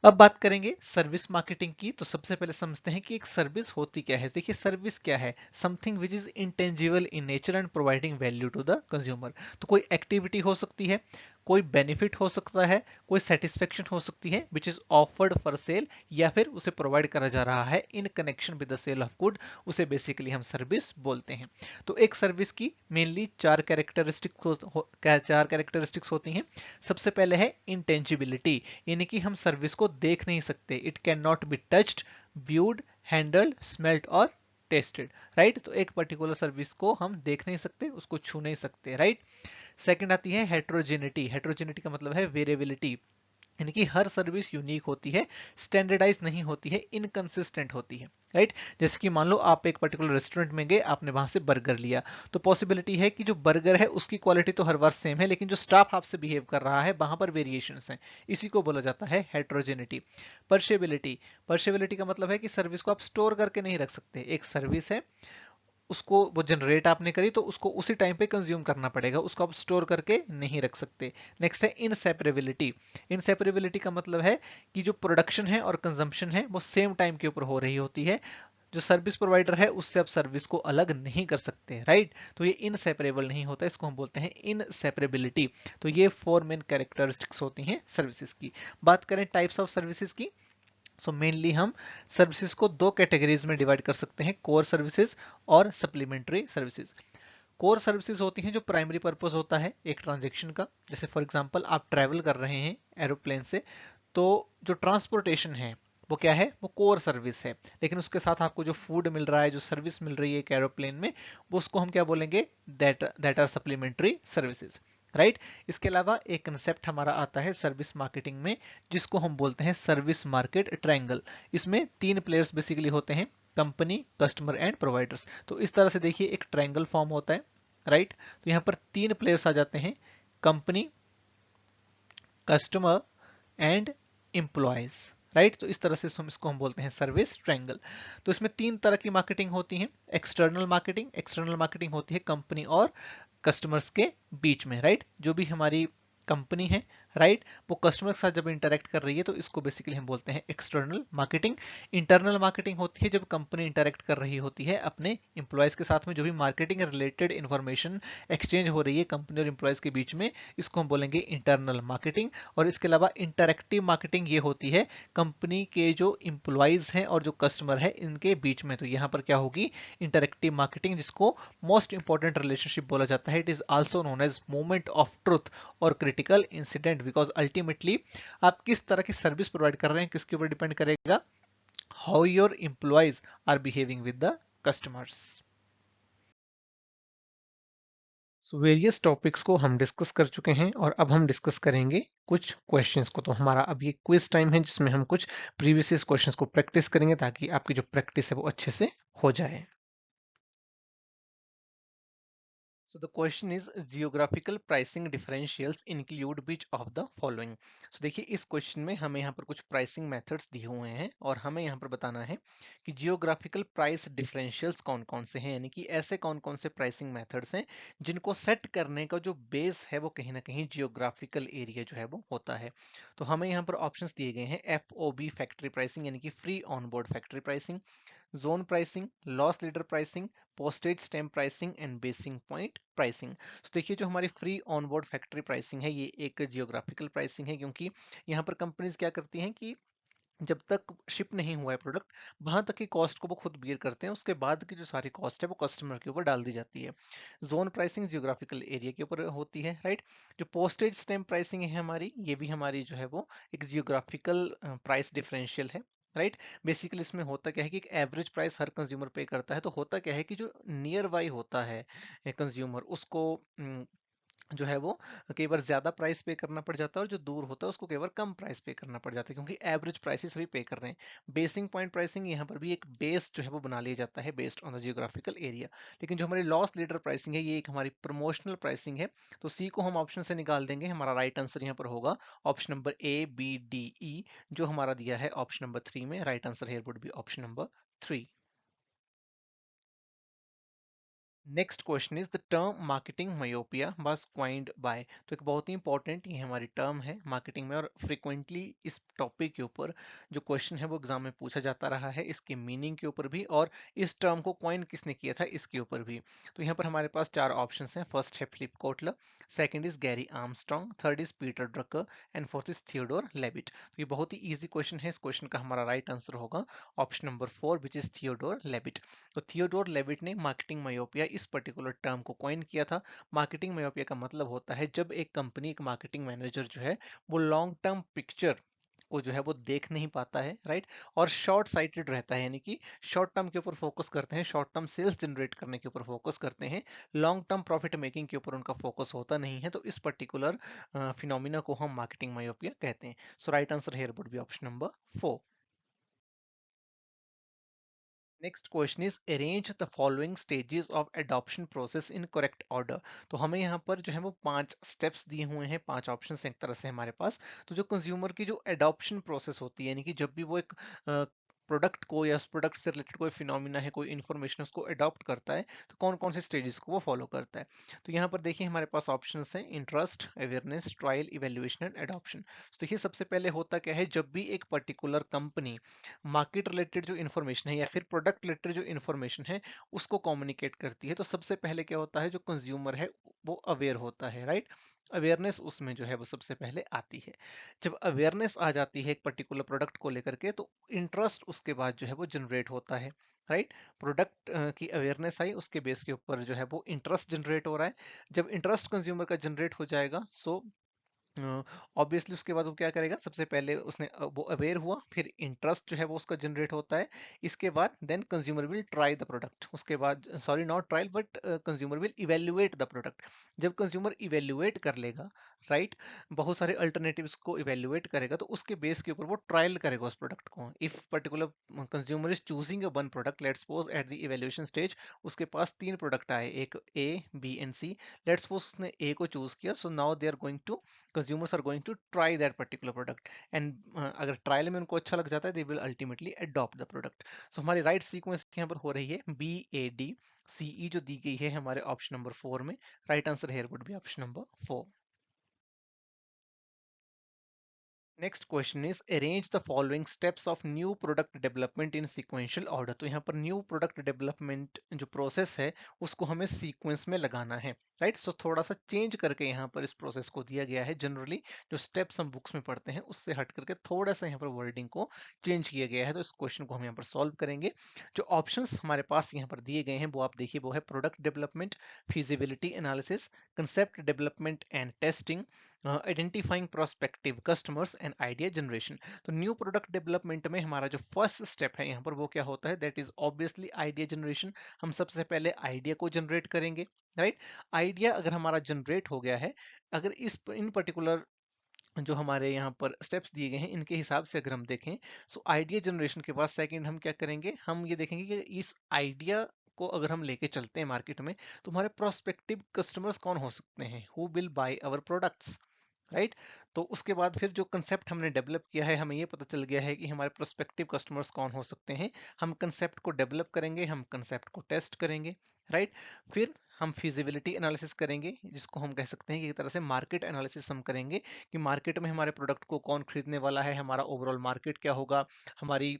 अब बात करेंगे सर्विस मार्केटिंग की। तो सबसे पहले समझते हैं कि एक सर्विस होती क्या है। देखिए, सर्विस क्या है? Something which is intangible in nature and providing value to the consumer. तो कोई एक्टिविटी हो सकती है, कोई बेनिफिट हो सकता है, कोई सेटिस्फेक्शन हो सकती है which is offered for sale, या फिर उसे प्रोवाइड करा जा रहा है in connection with the sale of good, उसे बेसिकली हम सर्विस बोलते हैं। तो एक सर्विस की मेनली चार कैरेक्टरिस्टिक्स होती हैं। सबसे पहले है इंटेंजिबिलिटी, यानी कि हम सर्विस को देख नहीं सकते, it can not be touched, viewed, handled, smelt और टेस्टेड, राइट। तो एक पर्टिकुलर सर्विस को हम देख नहीं सकते, उसको छू नहीं सकते, राइट। सेकंड आती है हेट्रोजेनिटी। हेट्रोजेनिटी का मतलब है वेरिएबिलिटी, यानी कि हर सर्विस यूनिक होती है, स्टैंडर्डाइज नहीं होती है, इनकंसिस्टेंट होती है, राइट। जैसे कि मान लो आप एक पर्टिकुलर रेस्टोरेंट में गए, आपने वहां से बर्गर लिया, तो पॉसिबिलिटी है कि जो बर्गर है उसकी क्वालिटी तो हर बार सेम है, लेकिन जो स्टाफ आपसे बिहेव कर रहा है वहां पर वेरिएशंस हैं, इसी को बोला जाता है हेट्रोजेनिटी। पर्शेबिलिटी, पर्शेबिलिटी का मतलब है कि सर्विस को आप स्टोर करके नहीं रख सकते। एक सर्विस है, उसको वो जनरेट आपने करी तो उसको उसी टाइम पे कंज्यूम करना पड़ेगा, उसको आप स्टोर करके नहीं रख सकते। नेक्स्ट है इनसेपरेबिलिटी। इनसेपरेबिलिटी का मतलब है कि जो प्रोडक्शन है और कंजम्पशन है वो सेम टाइम के ऊपर हो रही होती है, जो सर्विस प्रोवाइडर है उससे आप सर्विस को अलग नहीं कर सकते, राइट। तो ये इनसेपरेबल नहीं होता, इसको हम बोलते हैं इनसेपरेबिलिटी। तो ये फोर मेन कैरेक्टरिस्टिक्स होती हैं सर्विसेज की। बात करें टाइप्स ऑफ सर्विसेज की, सो मेनली हम सर्विसेज को दो कैटेगरीज में डिवाइड कर सकते हैं, कोर सर्विसेज और सप्लीमेंट्री सर्विसेज। कोर सर्विसेज होती हैं जो प्राइमरी पर्पस होता है एक ट्रांजेक्शन का, जैसे फॉर एग्जांपल आप ट्रैवल कर रहे हैं एरोप्लेन से, तो जो ट्रांसपोर्टेशन है वो क्या है, वो कोर सर्विस है। लेकिन उसके साथ आपको जो फूड मिल रहा है, जो सर्विस मिल रही है एक एरोप्लेन में, वो उसको हम क्या बोलेंगे, that are supplementary services, right. इसके अलावा एक कंसेप्ट हमारा आता है सर्विस मार्केटिंग में, जिसको हम बोलते हैं सर्विस मार्केट ट्रायंगल। इसमें तीन प्लेयर्स बेसिकली होते हैं, कंपनी, कस्टमर एंड प्रोवाइडर्स। तो इस तरह से देखिए एक ट्रायंगल फॉर्म होता है, राइट। तो यहाँ पर तीन प्लेयर्स आ जाते हैं, company, customer and employees, right. तो इस तरह से हम बोलते हैं सर्विस ट्रायंगल। तो इसमें तीन तरह की मार्केटिंग होती है। एक्सटर्नल मार्केटिंग, एक्सटर्नल मार्केटिंग होती है कंपनी और कस्टमर्स के बीच में, राइट। जो भी हमारी कंपनी है, राइट, वो कस्टमर के साथ जब इंटरेक्ट कर रही है तो इसको बेसिकली हम बोलते हैं एक्सटर्नल मार्केटिंग। इंटरनल मार्केटिंग होती है जब कंपनी इंटरेक्ट कर रही होती है अपने एम्प्लॉयज के साथ में, जो भी मार्केटिंग रिलेटेड इंफॉर्मेशन एक्सचेंज हो रही है कंपनी और एम्प्लॉयज के बीच में, इसको हम बोलेंगे इंटरनल मार्केटिंग। और इसके अलावा इंटरेक्टिव मार्केटिंग ये होती है कंपनी के जो एम्प्लॉयज हैं और जो कस्टमर है इनके बीच में। तो यहाँ पर क्या होगी, इंटरेक्टिव मार्केटिंग, जिसको मोस्ट इंपॉर्टेंट रिलेशनशिप बोला जाता है। It is also known as moment of truth और क्रिटिकल इंसिडेंट, बिकॉज अल्टीमेटली आप किस तरह की सर्विस प्रोवाइड कर रहे हैं किसके ऊपर डिपेंड करेगा, how your employees are behaving with the customers. So various topics को हम डिस्कस कर चुके हैं और अब हम डिस्कस करेंगे कुछ क्वेश्चंस को। तो हमारा अब ये क्विज टाइम है जिसमें हम कुछ प्रीवियस क्वेश्चंस को प्रैक्टिस करेंगे ताकि आपकी जो प्रैक्टिस है वो अच्छे से हो जाए। So the question is geographical pricing differentials include which of the following। So देखिए इस क्वेश्चन में हमें यहाँ पर कुछ प्राइसिंग मेथड्स दिए हुए हैं और हमें यहाँ पर बताना है कि जियोग्राफिकल प्राइस डिफरेंशियल्स कौन कौन से हैं, यानी कि ऐसे कौन कौन से प्राइसिंग मेथड्स हैं जिनको सेट करने का जो बेस है वो कहीं ना कहीं जियोग्राफिकल एरिया जो है वो होता है। तो हमें यहाँ पर ऑप्शंस दिए गए हैं, FOB फैक्ट्री प्राइसिंग यानी कि free on board factory pricing, zone pricing, loss leader pricing, postage stamp pricing and basin point pricing. तो देखिए जो हमारी free on board factory pricing है ये एक जियोग्राफिकल प्राइसिंग है, क्योंकि यहाँ पर कंपनीज क्या करती हैं कि जब तक शिप नहीं हुआ है प्रोडक्ट, वहां तक की कॉस्ट को वो खुद बियर करते हैं, उसके बाद की जो सारी कॉस्ट है वो कस्टमर के ऊपर डाल दी जाती है। जोन प्राइसिंग जियोग्राफिकल एरिया के ऊपर होती है, राइट। जो पोस्टेज स्टैम्प प्राइसिंग है हमारी, ये भी हमारी जो है वो एक जियोग्राफिकल प्राइस डिफरेंशियल है, राइट। बेसिकली इसमें होता क्या है कि एक एवरेज प्राइस हर कंज्यूमर पे करता है, तो होता क्या है कि जो नियर बाई होता है कंज्यूमर, उसको जो है वो कई बार ज्यादा प्राइस पे करना पड़ जाता है और जो दूर होता है उसको कई बार कम प्राइस पे करना पड़ जाता है, क्योंकि एवरेज प्राइसेस सभी पे कर रहे हैं। बेसिंग पॉइंट प्राइसिंग यहाँ पर भी एक बेस जो है वो बना लिया जाता है based on the geographical area. लेकिन जो हमारी लॉस लीडर प्राइसिंग है ये एक हमारी प्रमोशनल प्राइसिंग है, तो सी को हम ऑप्शन से निकाल देंगे। हमारा राइट आंसर यहाँ पर होगा option number A B D E, जो हमारा दिया है ऑप्शन नंबर 3 में। Right answer here would be option number 3। Next question is the term marketing myopia was coined by. तो एक बहुत ही इंपॉर्टेंट ये हमारी टर्म है मार्केटिंग में, और फ्रिक्वेंटली इस टॉपिक के ऊपर जो क्वेश्चन है वो एग्जाम में पूछा जाता रहा है, इसके मीनिंग के ऊपर भी और इस टर्म को क्वाइन किसने किया था इसके ऊपर भी। तो यहाँ पर हमारे पास चार ऑप्शन हैं। फर्स्ट है Philip Kotler, second is Gary Armstrong, third is Peter Drucker and fourth is Theodore Levitt. तो ये बहुत ही इजी क्वेश्चन है। इस क्वेश्चन का हमारा राइट आंसर होगा option number 4 which is Theodore Levitt. तो थियोडोर लेविट ने मार्केटिंग मायोपिया इस पर्टिकुलर टर्म को कॉइन किया था। मार्केटिंग मायोपिया का मतलब होता है जब एक कंपनी, एक मार्केटिंग मैनेजर जो है वो लॉन्ग टर्म पिक्चर को जो है वो देख नहीं पाता है, राइट, और शॉर्ट साइटेड रहता है, यानी कि शॉर्ट टर्म के ऊपर फोकस करते हैं, शॉर्ट टर्म सेल्स जनरेट करने के ऊपर फोकस करते हैं, लॉन्ग टर्म प्रॉफिट मेकिंग के ऊपर उनका फोकस होता नहीं है। तो इस पर्टिकुलर फिनोमिना को हम मार्केटिंग मायोपिया कहते हैं। So right answer here would be option number 4। Next question is arrange the following stages of adoption process in correct order. तो हमें यहाँ पर जो है वो 5 स्टेप्स दिए हुए हैं, 5 ऑप्शन एक तरह से हमारे पास। तो जो कंज्यूमर की जो एडॉप्शन प्रोसेस होती है, यानी कि जब भी वो एक प्रोडक्ट को या उस प्रोडक्ट से रिलेटेड कोई फिनोमिना है, कोई इन्फॉर्मेशन उसको अडॉप्ट करता है, तो कौन कौन से स्टेजेस को वो फॉलो करता है। तो यहाँ पर देखिए हमारे पास ऑप्शंस हैं interest, awareness, trial, evaluation and adoption. तो देखिए सबसे पहले होता क्या है, जब भी एक पर्टिकुलर कंपनी मार्केट रिलेटेड जो इन्फॉर्मेशन है या फिर प्रोडक्ट रिलेटेड जो इन्फॉर्मेशन है उसको कम्युनिकेट करती है, तो सबसे पहले क्या होता है, जो कंज्यूमर है वो अवेयर होता है, राइट। अवेयरनेस उसमें जो है वो सबसे पहले आती है। जब अवेयरनेस आ जाती है एक पर्टिकुलर प्रोडक्ट को लेकर के, तो इंटरेस्ट उसके बाद जो है वो जनरेट होता है, राइट। प्रोडक्ट की अवेयरनेस आई, उसके बेस के ऊपर जो है वो इंटरेस्ट जनरेट हो रहा है। जब इंटरेस्ट कंज्यूमर का जनरेट हो जाएगा, सो ऑब्वियसली उसके बाद वो क्या करेगा, सबसे पहले उसने वो अवेयर हुआ, फिर इंटरेस्ट जो है वो उसका जनरेट होता है। इसके बाद then consumer will try the product, उसके बाद sorry not trial but consumer will evaluate the product. जब कंज्यूमर इवेल्युएट कर लेगा, राइट, बहुत सारे अल्टरनेटिव्स को इवेल्युएट करेगा, तो उसके बेस के ऊपर वो ट्रायल करेगा उस प्रोडक्ट को। If particular consumer is choosing one product, let's suppose at the evaluation stage उसके पास 3 प्रोडक्ट आए, एक A, B and C. Let's suppose उसने ए को चूज किया, so now they are going to, consumers are going to try that particular product and अगर trial में उनको अच्छा लग जाता है, they will ultimately adopt the product। so हमारी राइट सीक्वेंस यहाँ पर हो रही है बी ए डी सी ई जो दी गई है हमारे ऑप्शन नंबर 4 में। Right answer here would be option number 4। Next question is arrange the following steps of new product development in sequential order. तो यहाँ पर न्यू प्रोडक्ट डेवलपमेंट जो प्रोसेस है उसको हमें सीक्वेंस में लगाना है, राइट। सो थोड़ा सा चेंज करके यहाँ पर इस प्रोसेस को दिया गया है। जनरली जो स्टेप्स हम बुक्स में पढ़ते हैं उससे हट करके थोड़ा सा यहाँ पर वर्डिंग को चेंज किया गया है। तो इस क्वेश्चन को हम यहाँ पर सॉल्व करेंगे। जो ऑप्शंस हमारे पास यहाँ पर दिए गए हैं वो आप देखिए, वो है product development, feasibility analysis, concept development and testing, identifying prospective customers and idea generation. तो न्यू प्रोडक्ट डेवलपमेंट में हमारा जो फर्स्ट स्टेप है यहाँ पर वो क्या होता है, that is obviously idea generation. हम सबसे पहले आइडिया को जनरेट करेंगे, राइट। आइडिया अगर हमारा जनरेट हो गया है, अगर इस इन पर्टिकुलर जो हमारे यहाँ पर स्टेप्स दिए गए हैं इनके हिसाब से अगर हम देखें, सो आइडिया जनरेशन के बाद सेकंड हम क्या करेंगे, हम ये देखेंगे कि इस आइडिया को अगर हम लेके चलते हैं मार्केट में, तो हमारे प्रोस्पेक्टिव कस्टमर्स कौन हो सकते हैं, who will buy our products, right. तो उसके बाद फिर जो कंसेप्ट हमने डेवलप किया है, हमें ये पता चल गया है कि हमारे प्रोस्पेक्टिव कस्टमर्स कौन हो सकते हैं। हम कंसेप्ट को डेवलप करेंगे, हम कंसेप्ट को टेस्ट करेंगे, राइट। फिर हम फिजिबिलिटी एनालिसिस करेंगे, जिसको हम कह सकते हैं कि एक तरह से मार्केट एनालिसिस हम करेंगे कि मार्केट में हमारे प्रोडक्ट को कौन खरीदने वाला है, हमारा ओवरऑल मार्केट क्या होगा, हमारी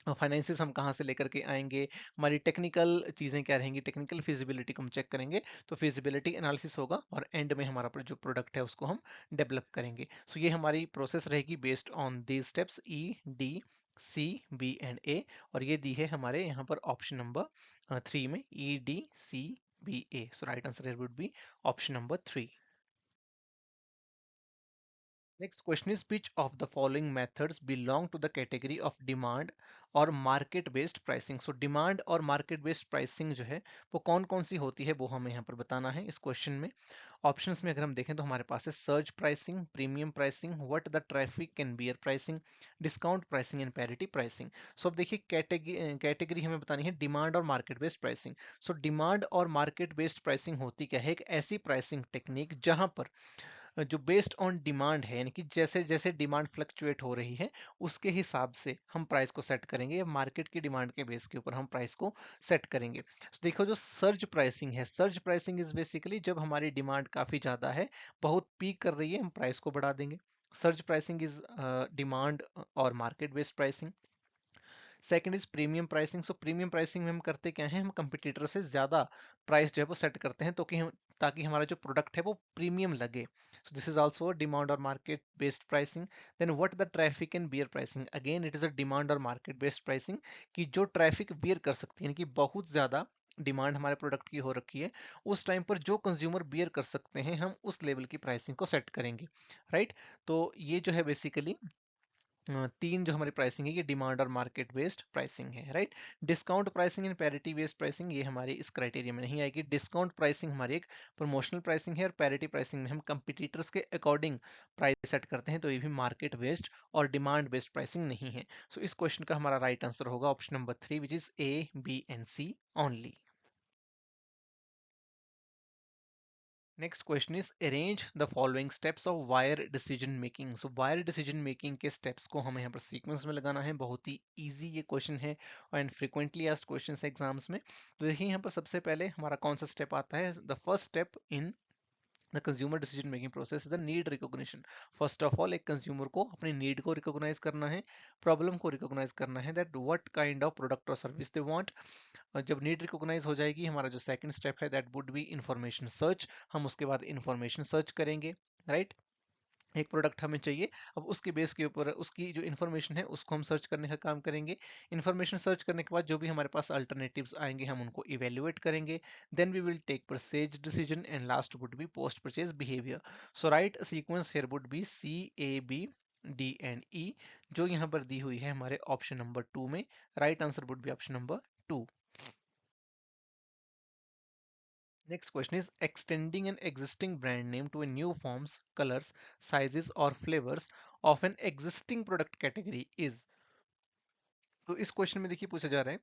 फाइनेंसिस हम कहाँ से लेकर के आएंगे, हमारी टेक्निकल चीज़ें क्या रहेंगी, टेक्निकल फिजिबिलिटी को हम चेक करेंगे। तो फिजिबिलिटी एनालिसिस होगा और एंड में हमारा जो प्रोडक्ट है उसको हम डेवलप करेंगे। सो ये हमारी प्रोसेस रहेगी based on these steps E D C B and A, और ये दी है हमारे यहाँ पर ऑप्शन नंबर 3 में E D C B A. So right answer would be option number 3। Next question is which of the following methods belong to the category of demand और market based pricing। so demand और market based pricing जो है वो कौन कौन सी होती है वो हमें यहाँ पर बताना है इस क्वेश्चन में। ऑप्शंस में अगर हम देखें तो हमारे पास है surge pricing, premium pricing, what the traffic can bear pricing, discount pricing and parity pricing. So अब देखिए कैटेगरी हमें बतानी है डिमांड और market based pricing. So demand और मार्केट बेस्ड प्राइसिंग होती क्या है, एक ऐसी प्राइसिंग टेक्निक जहां पर जो बेस्ड ऑन डिमांड है, यानी कि जैसे जैसे डिमांड फ्लक्चुएट हो रही है उसके हिसाब से हम प्राइस को सेट करेंगे, या मार्केट की डिमांड के बेस के ऊपर हम प्राइस को सेट करेंगे। तो देखो जो सर्ज प्राइसिंग है, सर्ज प्राइसिंग इज बेसिकली जब हमारी डिमांड काफी ज्यादा है, बहुत पीक कर रही है, हम प्राइस को बढ़ा देंगे। सर्ज प्राइसिंग इज डिमांड और market based pricing. Second is premium pricing. So premium pricing में हम करते क्या है, हम कंपटीटर से ज्यादा प्राइस जो है वो सेट करते हैं, तो कि हम ताकि हमारा जो प्रोडक्ट है वो प्रीमियम लगे। So this is also demand और market based pricing. Then what the traffic and bear pricing, again it is a demand और मार्केट बेस्ड प्राइसिंग, कि जो ट्रैफिक बियर कर सकती है, यानी कि बहुत ज्यादा डिमांड हमारे प्रोडक्ट की हो रखी है, उस टाइम पर जो कंज्यूमर बियर कर सकते हैं, हम उस लेवल की प्राइसिंग को सेट करेंगे, राइट। तो ये जो है बेसिकली तीन जो हमारी प्राइसिंग है, ये डिमांड और मार्केट बेस्ड प्राइसिंग है, right. Discount pricing and parity based pricing ये हमारी इस क्राइटेरिया में नहीं आएगी। डिस्काउंट प्राइसिंग हमारी एक प्रमोशनल प्राइसिंग है, और पैरिटी प्राइसिंग में हम कंपटीटर्स के अकॉर्डिंग प्राइस सेट करते हैं, तो ये भी मार्केट बेस्ड और डिमांड बेस्ड प्राइसिंग नहीं है। सो इस क्वेश्चन का हमारा राइट आंसर होगा option number 3, which is A, B and C only. Next question is arrange the following steps of buyer decision making. So buyer decision making के steps को हमें यहाँ पर सीक्वेंस में लगाना है। बहुत ही इजी ये क्वेश्चन है एंड फ्रीक्वेंटली आस्क्ड क्वेश्चन है एग्जाम्स में। तो देखिए यहाँ पर सबसे पहले हमारा कौन सा स्टेप आता है, the first step in the consumer decision making process is the need recognition. First of all एक कंज्यूमर को अपनी नीड को रिकॉग्नाइज करना है, प्रॉब्लम को रिकॉग्नाइज करना है, that what kind of product और सर्विस दे वांट। जब नीड रिकॉग्नाइज हो जाएगी, हमारा जो सेकंड स्टेप है that would be information search. हम उसके बाद इंफॉर्मेशन सर्च करेंगे, राइट। एक प्रोडक्ट हमें चाहिए, अब उसके बेस के ऊपर उसकी जो इन्फॉर्मेशन है उसको हम सर्च करने का काम करेंगे। इन्फॉर्मेशन सर्च करने के बाद जो भी हमारे पास अल्टरनेटिव्स आएंगे हम उनको इवेल्युएट करेंगे। Then we will take purchase decision and last would be post purchase behaviour. So right sequence here would be C, A, B, D and E, जो यहाँ पर दी हुई है हमारे ऑप्शन नंबर 2 में। Right answer would be option number 2। Next question is extending an existing brand name to a new forms, colors, sizes or flavors of an existing product category is। तो इस question में देखिए पूछा जा रहा है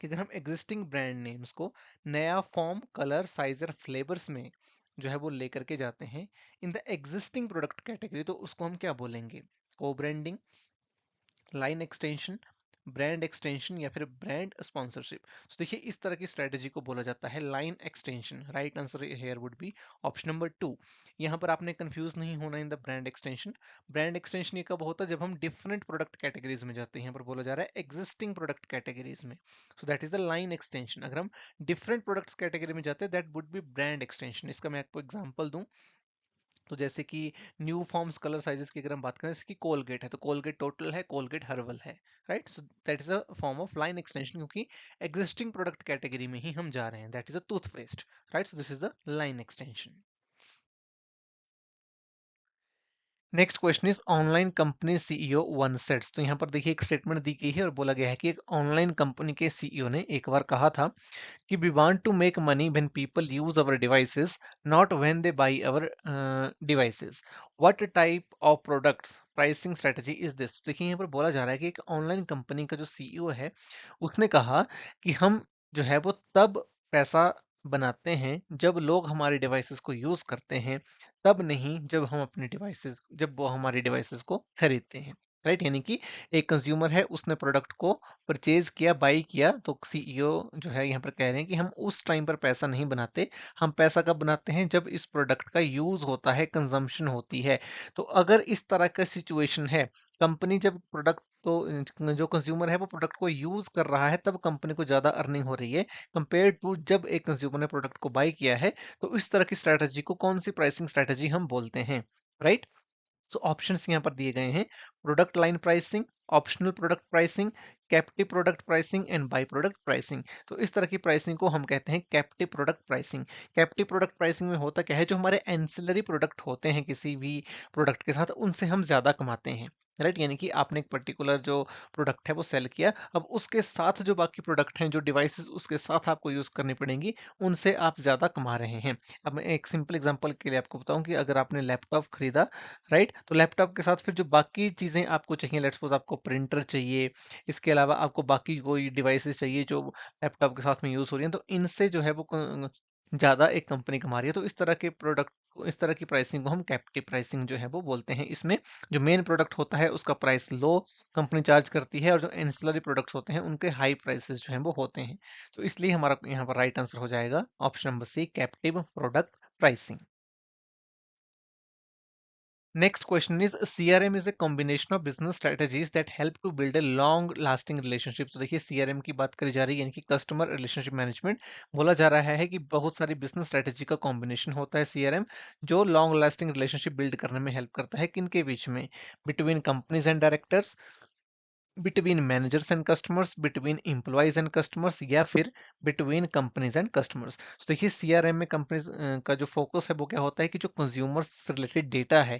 कि अगर हम एग्जिस्टिंग ब्रांड नेम्स को नया फॉर्म, कलर, साइज और फ्लेवर्स में जो है वो लेकर के जाते हैं in the existing product category, तो उसको हम क्या बोलेंगे, को branding, line extension, brand extension या फिर ब्रांड स्पॉन्सरशिप। तो देखिए इस तरह की स्ट्रेटेजी को बोला जाता है line extension. Right answer here would be option number 2। यहाँ पर आपने कंफ्यूज नहीं होना in the brand extension. Brand extension ये कब होता है, जब हम डिफरेंट प्रोडक्ट कैटेगरीज में जाते हैं। यहाँ पर बोला जा रहा है एग्जिस्टिंग प्रोडक्ट कैटेगरीज में, so that is the line extension. अगर हम डिफरेंट प्रोडक्ट्स कैटेगरी में जाते हैं that would be brand extension. इसका मैं आपको एग्जांपल दूं तो जैसे कि न्यू फॉर्म्स, कलर, साइजेस की अगर हम बात करें, जैसे कि कोलगेट है तो कोलगेट टोटल है, कोलगेट हर्बल है, right. So that is a form of line extension, क्योंकि एग्जिस्टिंग प्रोडक्ट कैटेगरी में ही हम जा रहे हैं। That is a toothpaste, right. So this is the line extension. Next question is online company CEO one sets. तो यहाँ पर देखिए एक स्टेटमेंट दी गई है और बोला गया है कि एक ऑनलाइन कंपनी के सीईओ ने एक बार कहा था कि we want to make money when people use our devices, not when they buy our devices. What type of products pricing strategy is this? देखिए यहाँ पर बोला जा रहा है कि एक ऑनलाइन कंपनी का जो सीईओ है उसने कहा कि हम जो है वो तब पैसा बनाते हैं जब लोग हमारे डिवाइसेस को यूज करते हैं, तब नहीं जब हम अपने डिवाइसेस जब वो हमारी डिवाइसेस को खरीदते हैं, राइट। यानी कि एक कंज्यूमर है उसने प्रोडक्ट को परचेज किया, बाई किया, तो सीईओ जो है यहाँ पर कह रहे हैं कि हम उस टाइम पर पैसा नहीं बनाते, हम पैसा कब बनाते हैं जब इस प्रोडक्ट का यूज होता है, कंजम्पशन होती है। तो अगर इस तरह का सिचुएशन है, कंपनी जब प्रोडक्ट को जो कंज्यूमर है वो प्रोडक्ट को यूज कर रहा है, तब कंपनी को ज्यादा अर्निंग हो रही है कंपेयर टू जब एक कंज्यूमर ने प्रोडक्ट को बाई किया है। तो इस तरह की स्ट्रैटेजी को कौन सी प्राइसिंग स्ट्रैटेजी हम बोलते हैं, राइट। सो ऑप्शंस यहाँ पर दिए गए हैं, product line pricing, optional product pricing, captive product pricing and by product pricing. तो इस तरह की प्राइसिंग को हम कहते हैं captive product pricing. Captive product pricing में होता क्या है, जो हमारे एंसिलरी प्रोडक्ट होते हैं किसी भी प्रोडक्ट के साथ, उनसे हम ज्यादा कमाते हैं, राइट। यानी कि आपने एक पर्टिकुलर जो प्रोडक्ट है वो सेल किया, अब उसके साथ जो बाकी प्रोडक्ट हैं, जो डिवाइसेस उसके साथ आपको यूज करनी पड़ेंगी, उनसे आप ज्यादा कमा रहे हैं। अब मैं एक सिंपल एग्जांपल के लिए आपको बताऊं कि अगर आपने लैपटॉप खरीदा, राइट, तो लैपटॉप के साथ फिर जो बाकी चीजें आपको चाहिए, लेट्स सपोज आपको प्रिंटर चाहिए, इसके अलावा आपको बाकी कोई डिवाइसेस चाहिए जो लैपटॉप के साथ में यूज हो रही हैं, तो इनसे जो है वो ज़्यादा एक कंपनी कमा रही है, तो इस तरह के प्रोडक्ट, इस तरह की प्राइसिंग को हम कैप्टिव प्राइसिंग जो है वो बोलते हैं। इसमें जो मेन प्रोडक्ट होता है उसका प्राइस लो कंपनी चार्ज करती है, और जो एंसिलरी प्रोडक्ट्स होते हैं उनके हाई प्राइसेस जो हैं वो होते हैं। तो इसलिए हमारा यहाँ पर राइट आंसर हो जाएगा option number C, captive product pricing. Next question is CRM is a combination of business strategies that help to build a long lasting relationship। तो देखिए CRM की बात करी जा रही है, यानी कि कस्टमर रिलेशनशिप मैनेजमेंट। बोला जा रहा है कि बहुत सारी बिजनेस स्ट्रेटेजी का कॉम्बिनेशन होता है CRM, जो लॉन्ग लास्टिंग रिलेशनशिप बिल्ड करने में हेल्प करता है। किन के बीच में? Between companies and directors, between managers and customers, between employees and customers, या फिर बिटवीन कंपनीज एंड कस्टमर्स। तो देखिए CRM में कंपनीज का जो फोकस है वो क्या होता है कि जो कंज्यूमर्स से रिलेटेड डेटा है,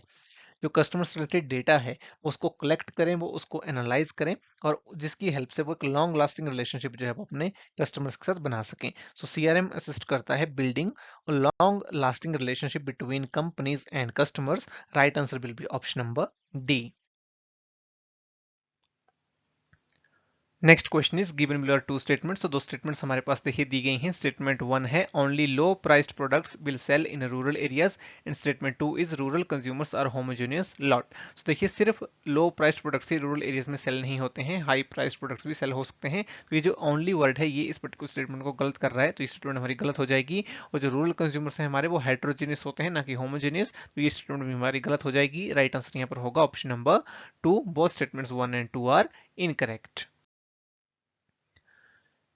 जो कस्टमर से रिलेटेड डेटा है, उसको कलेक्ट करें, वो उसको एनालाइज करें, और जिसकी हेल्प से वो एक लॉन्ग लास्टिंग रिलेशनशिप जो है वो अपने कस्टमर्स के साथ बना सकें। सो CRM असिस्ट करता है building long lasting relationship between companies and customers. Right answer will be option number D. Next question is given below are two statements. तो दो स्टेटमेंट्स हमारे पास देखिए दी गई हैं। स्टेटमेंट वन है only low priced products will sell in rural areas, and statement two is rural consumers are homogeneous lot. तो देखिए सिर्फ लो प्राइस्ड प्रोडक्ट्स ही रूरल एरियाज में सेल नहीं होते हैं, हाई प्राइस्ड प्रोडक्ट्स भी सेल हो सकते हैं। तो ये जो ओनली वर्ड है ये इस पर्टिकुलर स्टेटमेंट को गलत कर रहा है, तो ये स्टेटमेंट हमारी गलत हो जाएगी। और जो रूरल कंज्यूमर्स हैं हमारे वो हेट्रोजीनियस होते हैं, ना कि होमोजेनियस, तो ये स्टेटमेंट भी हमारी गलत हो जाएगी। राइट आंसर यहाँ पर होगा option number two, both statements one and two are incorrect.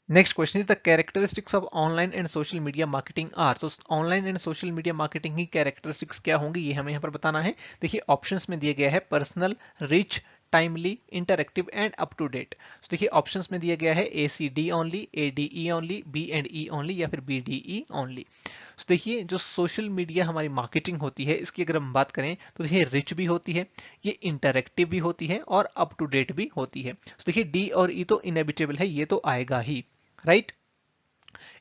Next question is the characteristics of online and social media marketing are. तो online and social media marketing की कैरेक्टरिस्टिक्स क्या होंगी ये हमें यहाँ पर बताना है। देखिए ऑप्शंस में दिया गया है personal, rich, timely, interactive and up to date. तो देखिए ऑप्शंस में दिया गया है ACD only, ADE only, B&E only, या फिर BDE ओनली। तो देखिए जो सोशल मीडिया हमारी मार्केटिंग होती है इसकी अगर हम बात करें तो देखिए रिच भी होती है, ये इंटरएक्टिव भी होती है, और अप टू डेट भी होती है। तो देखिए डी और ई तो इनएविटेबल है, ये तो आएगा ही, राइट।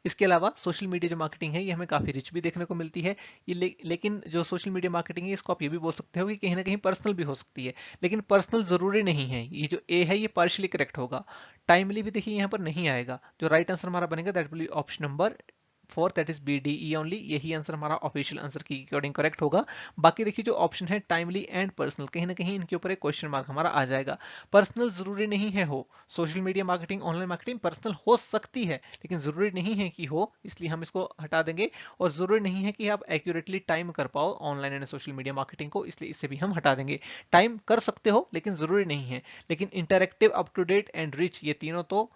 इसके अलावा सोशल मीडिया जो मार्केटिंग है ये हमें काफी रिच भी देखने को मिलती है। ये लेकिन जो सोशल मीडिया मार्केटिंग है इसको आप ये भी बोल सकते हो कि कहीं ना कहीं पर्सनल भी हो सकती है, लेकिन पर्सनल जरूरी नहीं है। ये जो ए है ये पार्शियली करेक्ट होगा। टाइमली भी देखिए यहाँ पर नहीं आएगा। जो राइट आंसर हमारा बनेगा that will be option number four, that is BDE only. यही आंसर हमारा ऑफिशियल आंसर की अकॉर्डिंग करेक्ट होगा। बाकी देखिए जो ऑप्शन है टाइमली एंड पर्सनल, कहीं ना कहीं इनके ऊपर एक क्वेश्चन मार्क हमारा आ जाएगा। पर्सनल जरूरी नहीं है हो, social media marketing, online marketing personal हो सकती है, लेकिन जरूरी नहीं है कि हो, इसलिए हम इसको हटा देंगे। और जरूरी नहीं है कि आप एक्यूरेटली टाइम कर पाओ online and social media marketing को, इसलिए इसे भी हम हटा देंगे। टाइम कर सकते हो लेकिन जरूरी नहीं है। लेकिन interactive, up to date and rich, ये तीनों तो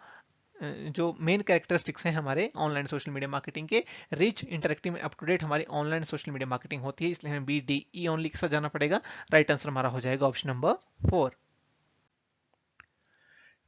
जो मेन कैरेक्टरिस्टिक्स हैं हमारे ऑनलाइन सोशल मीडिया मार्केटिंग के। Rich, interactive, up to date हमारी ऑनलाइन सोशल मीडिया मार्केटिंग होती है, इसलिए हमें BDE ओनली के साथ जाना पड़ेगा। राइट आंसर हमारा हो जाएगा option number four.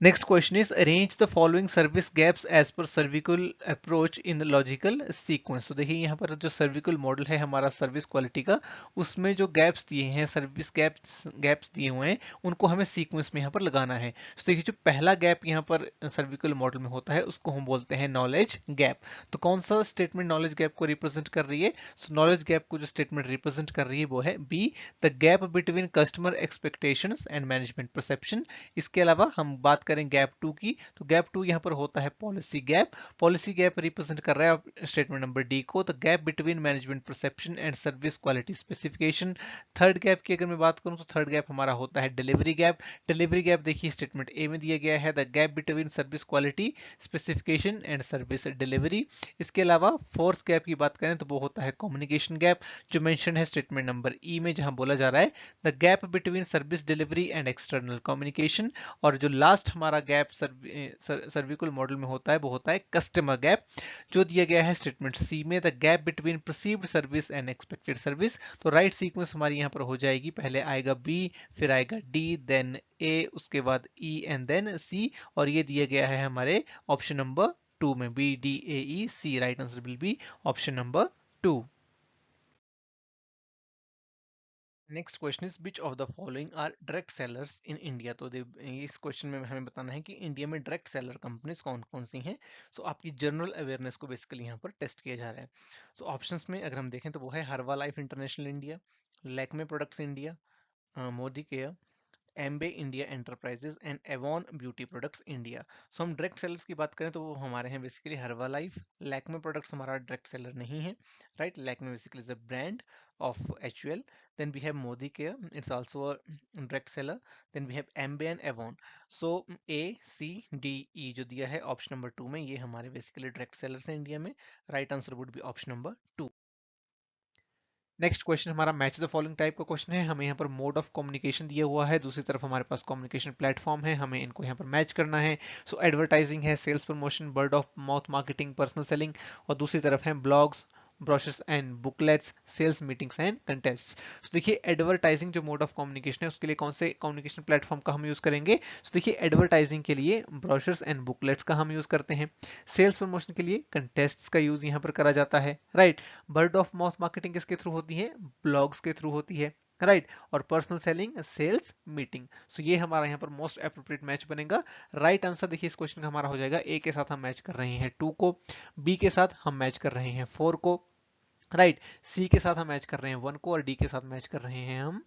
Next question is arrange the following service gaps as per cervical approach in the logical sequence। तो देखिए यहाँ पर जो सर्विकल मॉडल है हमारा सर्विस क्वालिटी का, उसमें जो गैप्स दिए हैं, सर्विस गैप्स दिए हुए हैं, उनको हमें सीक्वेंस में यहाँ पर लगाना है। तो देखिए जो पहला गैप यहाँ पर सर्विकल मॉडल में होता है उसको हम बोलते हैं नॉलेज गैप। तो कौन सा स्टेटमेंट नॉलेज गैप को रिप्रेजेंट कर रही है? सो नॉलेज गैप को जो स्टेटमेंट रिप्रेजेंट कर रही है वो है B, the gap between customer expectations and management perception. इसके अलावा हम बात करें गैप टू की, तो गैप टू यहाँ पर होता है policy gap. Policy gap represent कर रहा है स्टेटमेंट नंबर डी को, the gap between management perception and service quality specification. Third gap की अगर मैं बात करूं तो थर्ड गैप हमारा होता है डिलीवरी गैप। डिलीवरी गैप देखिए स्टेटमेंट ए में दिया गया है, the gap between service quality specification and service delivery. इसके अलावा फोर्थ गैप की बात करें तो वो होता है कम्युनिकेशन गैप, जो मेंशन है स्टेटमेंट नंबर ई में, जहां बोला जा रहा है the gap between service delivery and external communication. और जो लास्ट हमारा गैप सर्विकल मॉडल में होता है वो होता है कस्टमर गैप, जो दिया गया है स्टेटमेंट सी में, the gap between perceived service and expected service. तो राइट सीक्वेंस हमारी यहाँ पर हो जाएगी, पहले आएगा बी, फिर आएगा डी, देन ए, उसके बाद ई एंड देन सी। और ये दिया गया है हमारे ऑप्शन नंबर टू में, BDAEC। Right answer will be option number two. Next question is which of the following are direct sellers in India. तो इस क्वेश्चन में हमें बताना है कि इंडिया में डायरेक्ट सेलर कंपनीज कौन कौन सी हैं। सो आपकी जनरल अवेयरनेस को बेसिकली यहाँ पर टेस्ट किया जा रहा है। सो ऑप्शंस में अगर हम देखें तो वो है Herbalife international India, Lakme products India, Modicare, Amway India enterprises and Avon beauty products India. सो हम डायरेक्ट सेलर्स की बात करें तो वो हमारे हैं बेसिकली हर्बालाइफ। लैक्मे प्रोडक्ट्स हमारा डायरेक्ट सेलर नहीं है, right. Lakme basically is a brand of HUL. Then we have Modi Care, it's also a direct seller. Then we have Ambe and Avon. So A, C, D, E जो दिया है option number 2 में, ये हमारे basically direct sellers हैं India में। Right answer would be option number 2। Next question हमारा match the following type का क्वेश्चन है। हमें यहाँ पर मोड ऑफ कम्युनिकेशन दिया हुआ है, दूसरी तरफ हमारे पास कम्युनिकेशन प्लेटफॉर्म है, हमें इनको यहाँ पर मैच करना है। सो एडवर्टाइजिंग है, sales promotion, word of mouth marketing, personal selling, और दूसरी तरफ है blogs, brochures and booklets, sales meetings and contests. तो देखिए एडवर्टाइजिंग जो मोड ऑफ कम्युनिकेशन है उसके लिए कौन से कम्युनिकेशन प्लेटफॉर्म का हम यूज करेंगे। तो देखिए एडवर्टाइजिंग के लिए ब्रोशर्स एंड बुकलेट्स का हम यूज करते हैं। सेल्स प्रमोशन के लिए कंटेस्ट्स का यूज यहाँ पर करा जाता है, right. Word of mouth marketing किसके थ्रू होती है, ब्लॉग्स के थ्रू होती है, राइट। और पर्सनल सेलिंग, सेल्स मीटिंग। सो ये हमारा यहाँ पर मोस्ट एप्रोप्रिएट मैच बनेगा। राइट आंसर देखिए इस क्वेश्चन का हमारा हो जाएगा, ए के साथ हम मैच कर रहे हैं 2 को, बी के साथ हम मैच कर रहे हैं 4 को, राइट। सी के साथ हम मैच कर रहे हैं 1 को, और डी के साथ मैच कर रहे हैं हम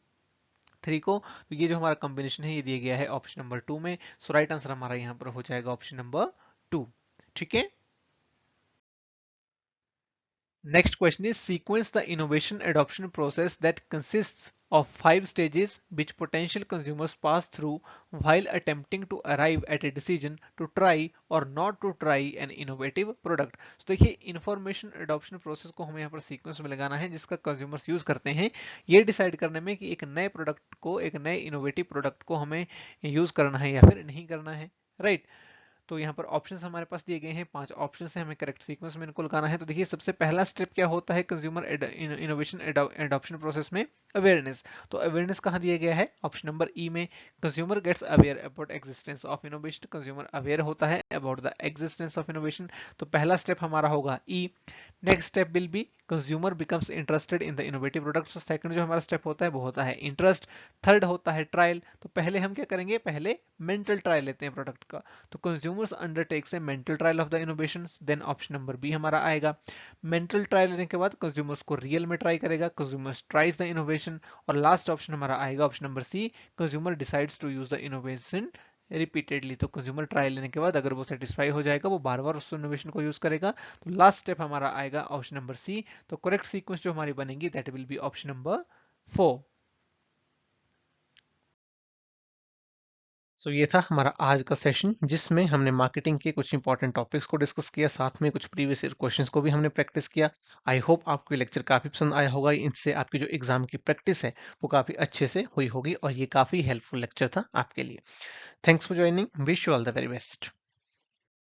3 को। तो ये जो हमारा कॉम्बिनेशन है ये दिया गया है ऑप्शन नंबर 2 में। सो राइट आंसर हमारा यहाँ पर हो जाएगा ऑप्शन नंबर 2। ठीक है। Next question is sequence the innovation adoption process that consists of 5 stages which potential consumers pass through while attempting to arrive at a decision to try or not to try an innovative product. So देखिए information adoption process को हमें यहाँ पर sequence में लगाना है जिसका consumers use करते हैं ये decide करने में कि एक नए product को, एक नए innovative product को हमें use करना है या फिर नहीं करना है, right? तो यहाँ पर ऑप्शंस हमारे पास दिए गए हैं, 5 ऑप्शंस हैं, हमें करेक्ट सीक्वेंस में इनको लगाना है। तो देखिए सबसे पहला स्टेप क्या होता है कंज्यूमर इनोवेशन एडॉप्शन प्रोसेस में, अवेयरनेस। तो अवेयरनेस कहाँ दिया गया है, ऑप्शन नंबर ई में। Consumer gets aware about existence of innovation, consumer aware होता है about the existence of innovation. तो पहला स्टेप हमारा होगा E. Next step will be consumer becomes interested in the innovative product. तो सेकंड जो हमारा स्टेप होता है वो होता है इंटरेस्ट। थर्ड होता है ट्रायल। तो पहले हम क्या करेंगे, पहले मेंटल ट्रायल लेते हैं प्रोडक्ट का। तो consumers undertakes a mental trial of the innovation, then option number B हमारा आएगा। मेंटल ट्रायल लेने के बाद कंज्यूमर्स को रियल में ट्राई करेगा, कंज्यूमर्स ट्राइज द इनोवेशन, और लास्ट ऑप्शन हमारा आएगा option number C, consumer decides to use the innovation repeatedly. तो कंज्यूमर ट्रायल लेने के बाद अगर वो सेटिस्फाई हो जाएगा वो बार बार उस इनोवेशन को यूज करेगा। तो लास्ट स्टेप हमारा आएगा ऑप्शन नंबर सी। तो करेक्ट सीक्वेंस जो हमारी बनेगी that will be option number 4। सो ये था हमारा आज का सेशन जिसमें हमने मार्केटिंग के कुछ इंपॉर्टेंट टॉपिक्स को डिस्कस किया, साथ में कुछ प्रीवियस ईयर क्वेश्चंस को भी हमने प्रैक्टिस किया। आई होप आपको ये लेक्चर काफ़ी पसंद आया होगा, इनसे आपकी जो एग्जाम की प्रैक्टिस है वो काफ़ी अच्छे से हुई होगी और ये काफ़ी हेल्पफुल लेक्चर था आपके लिए। Thanks for joining, wish you all the very best.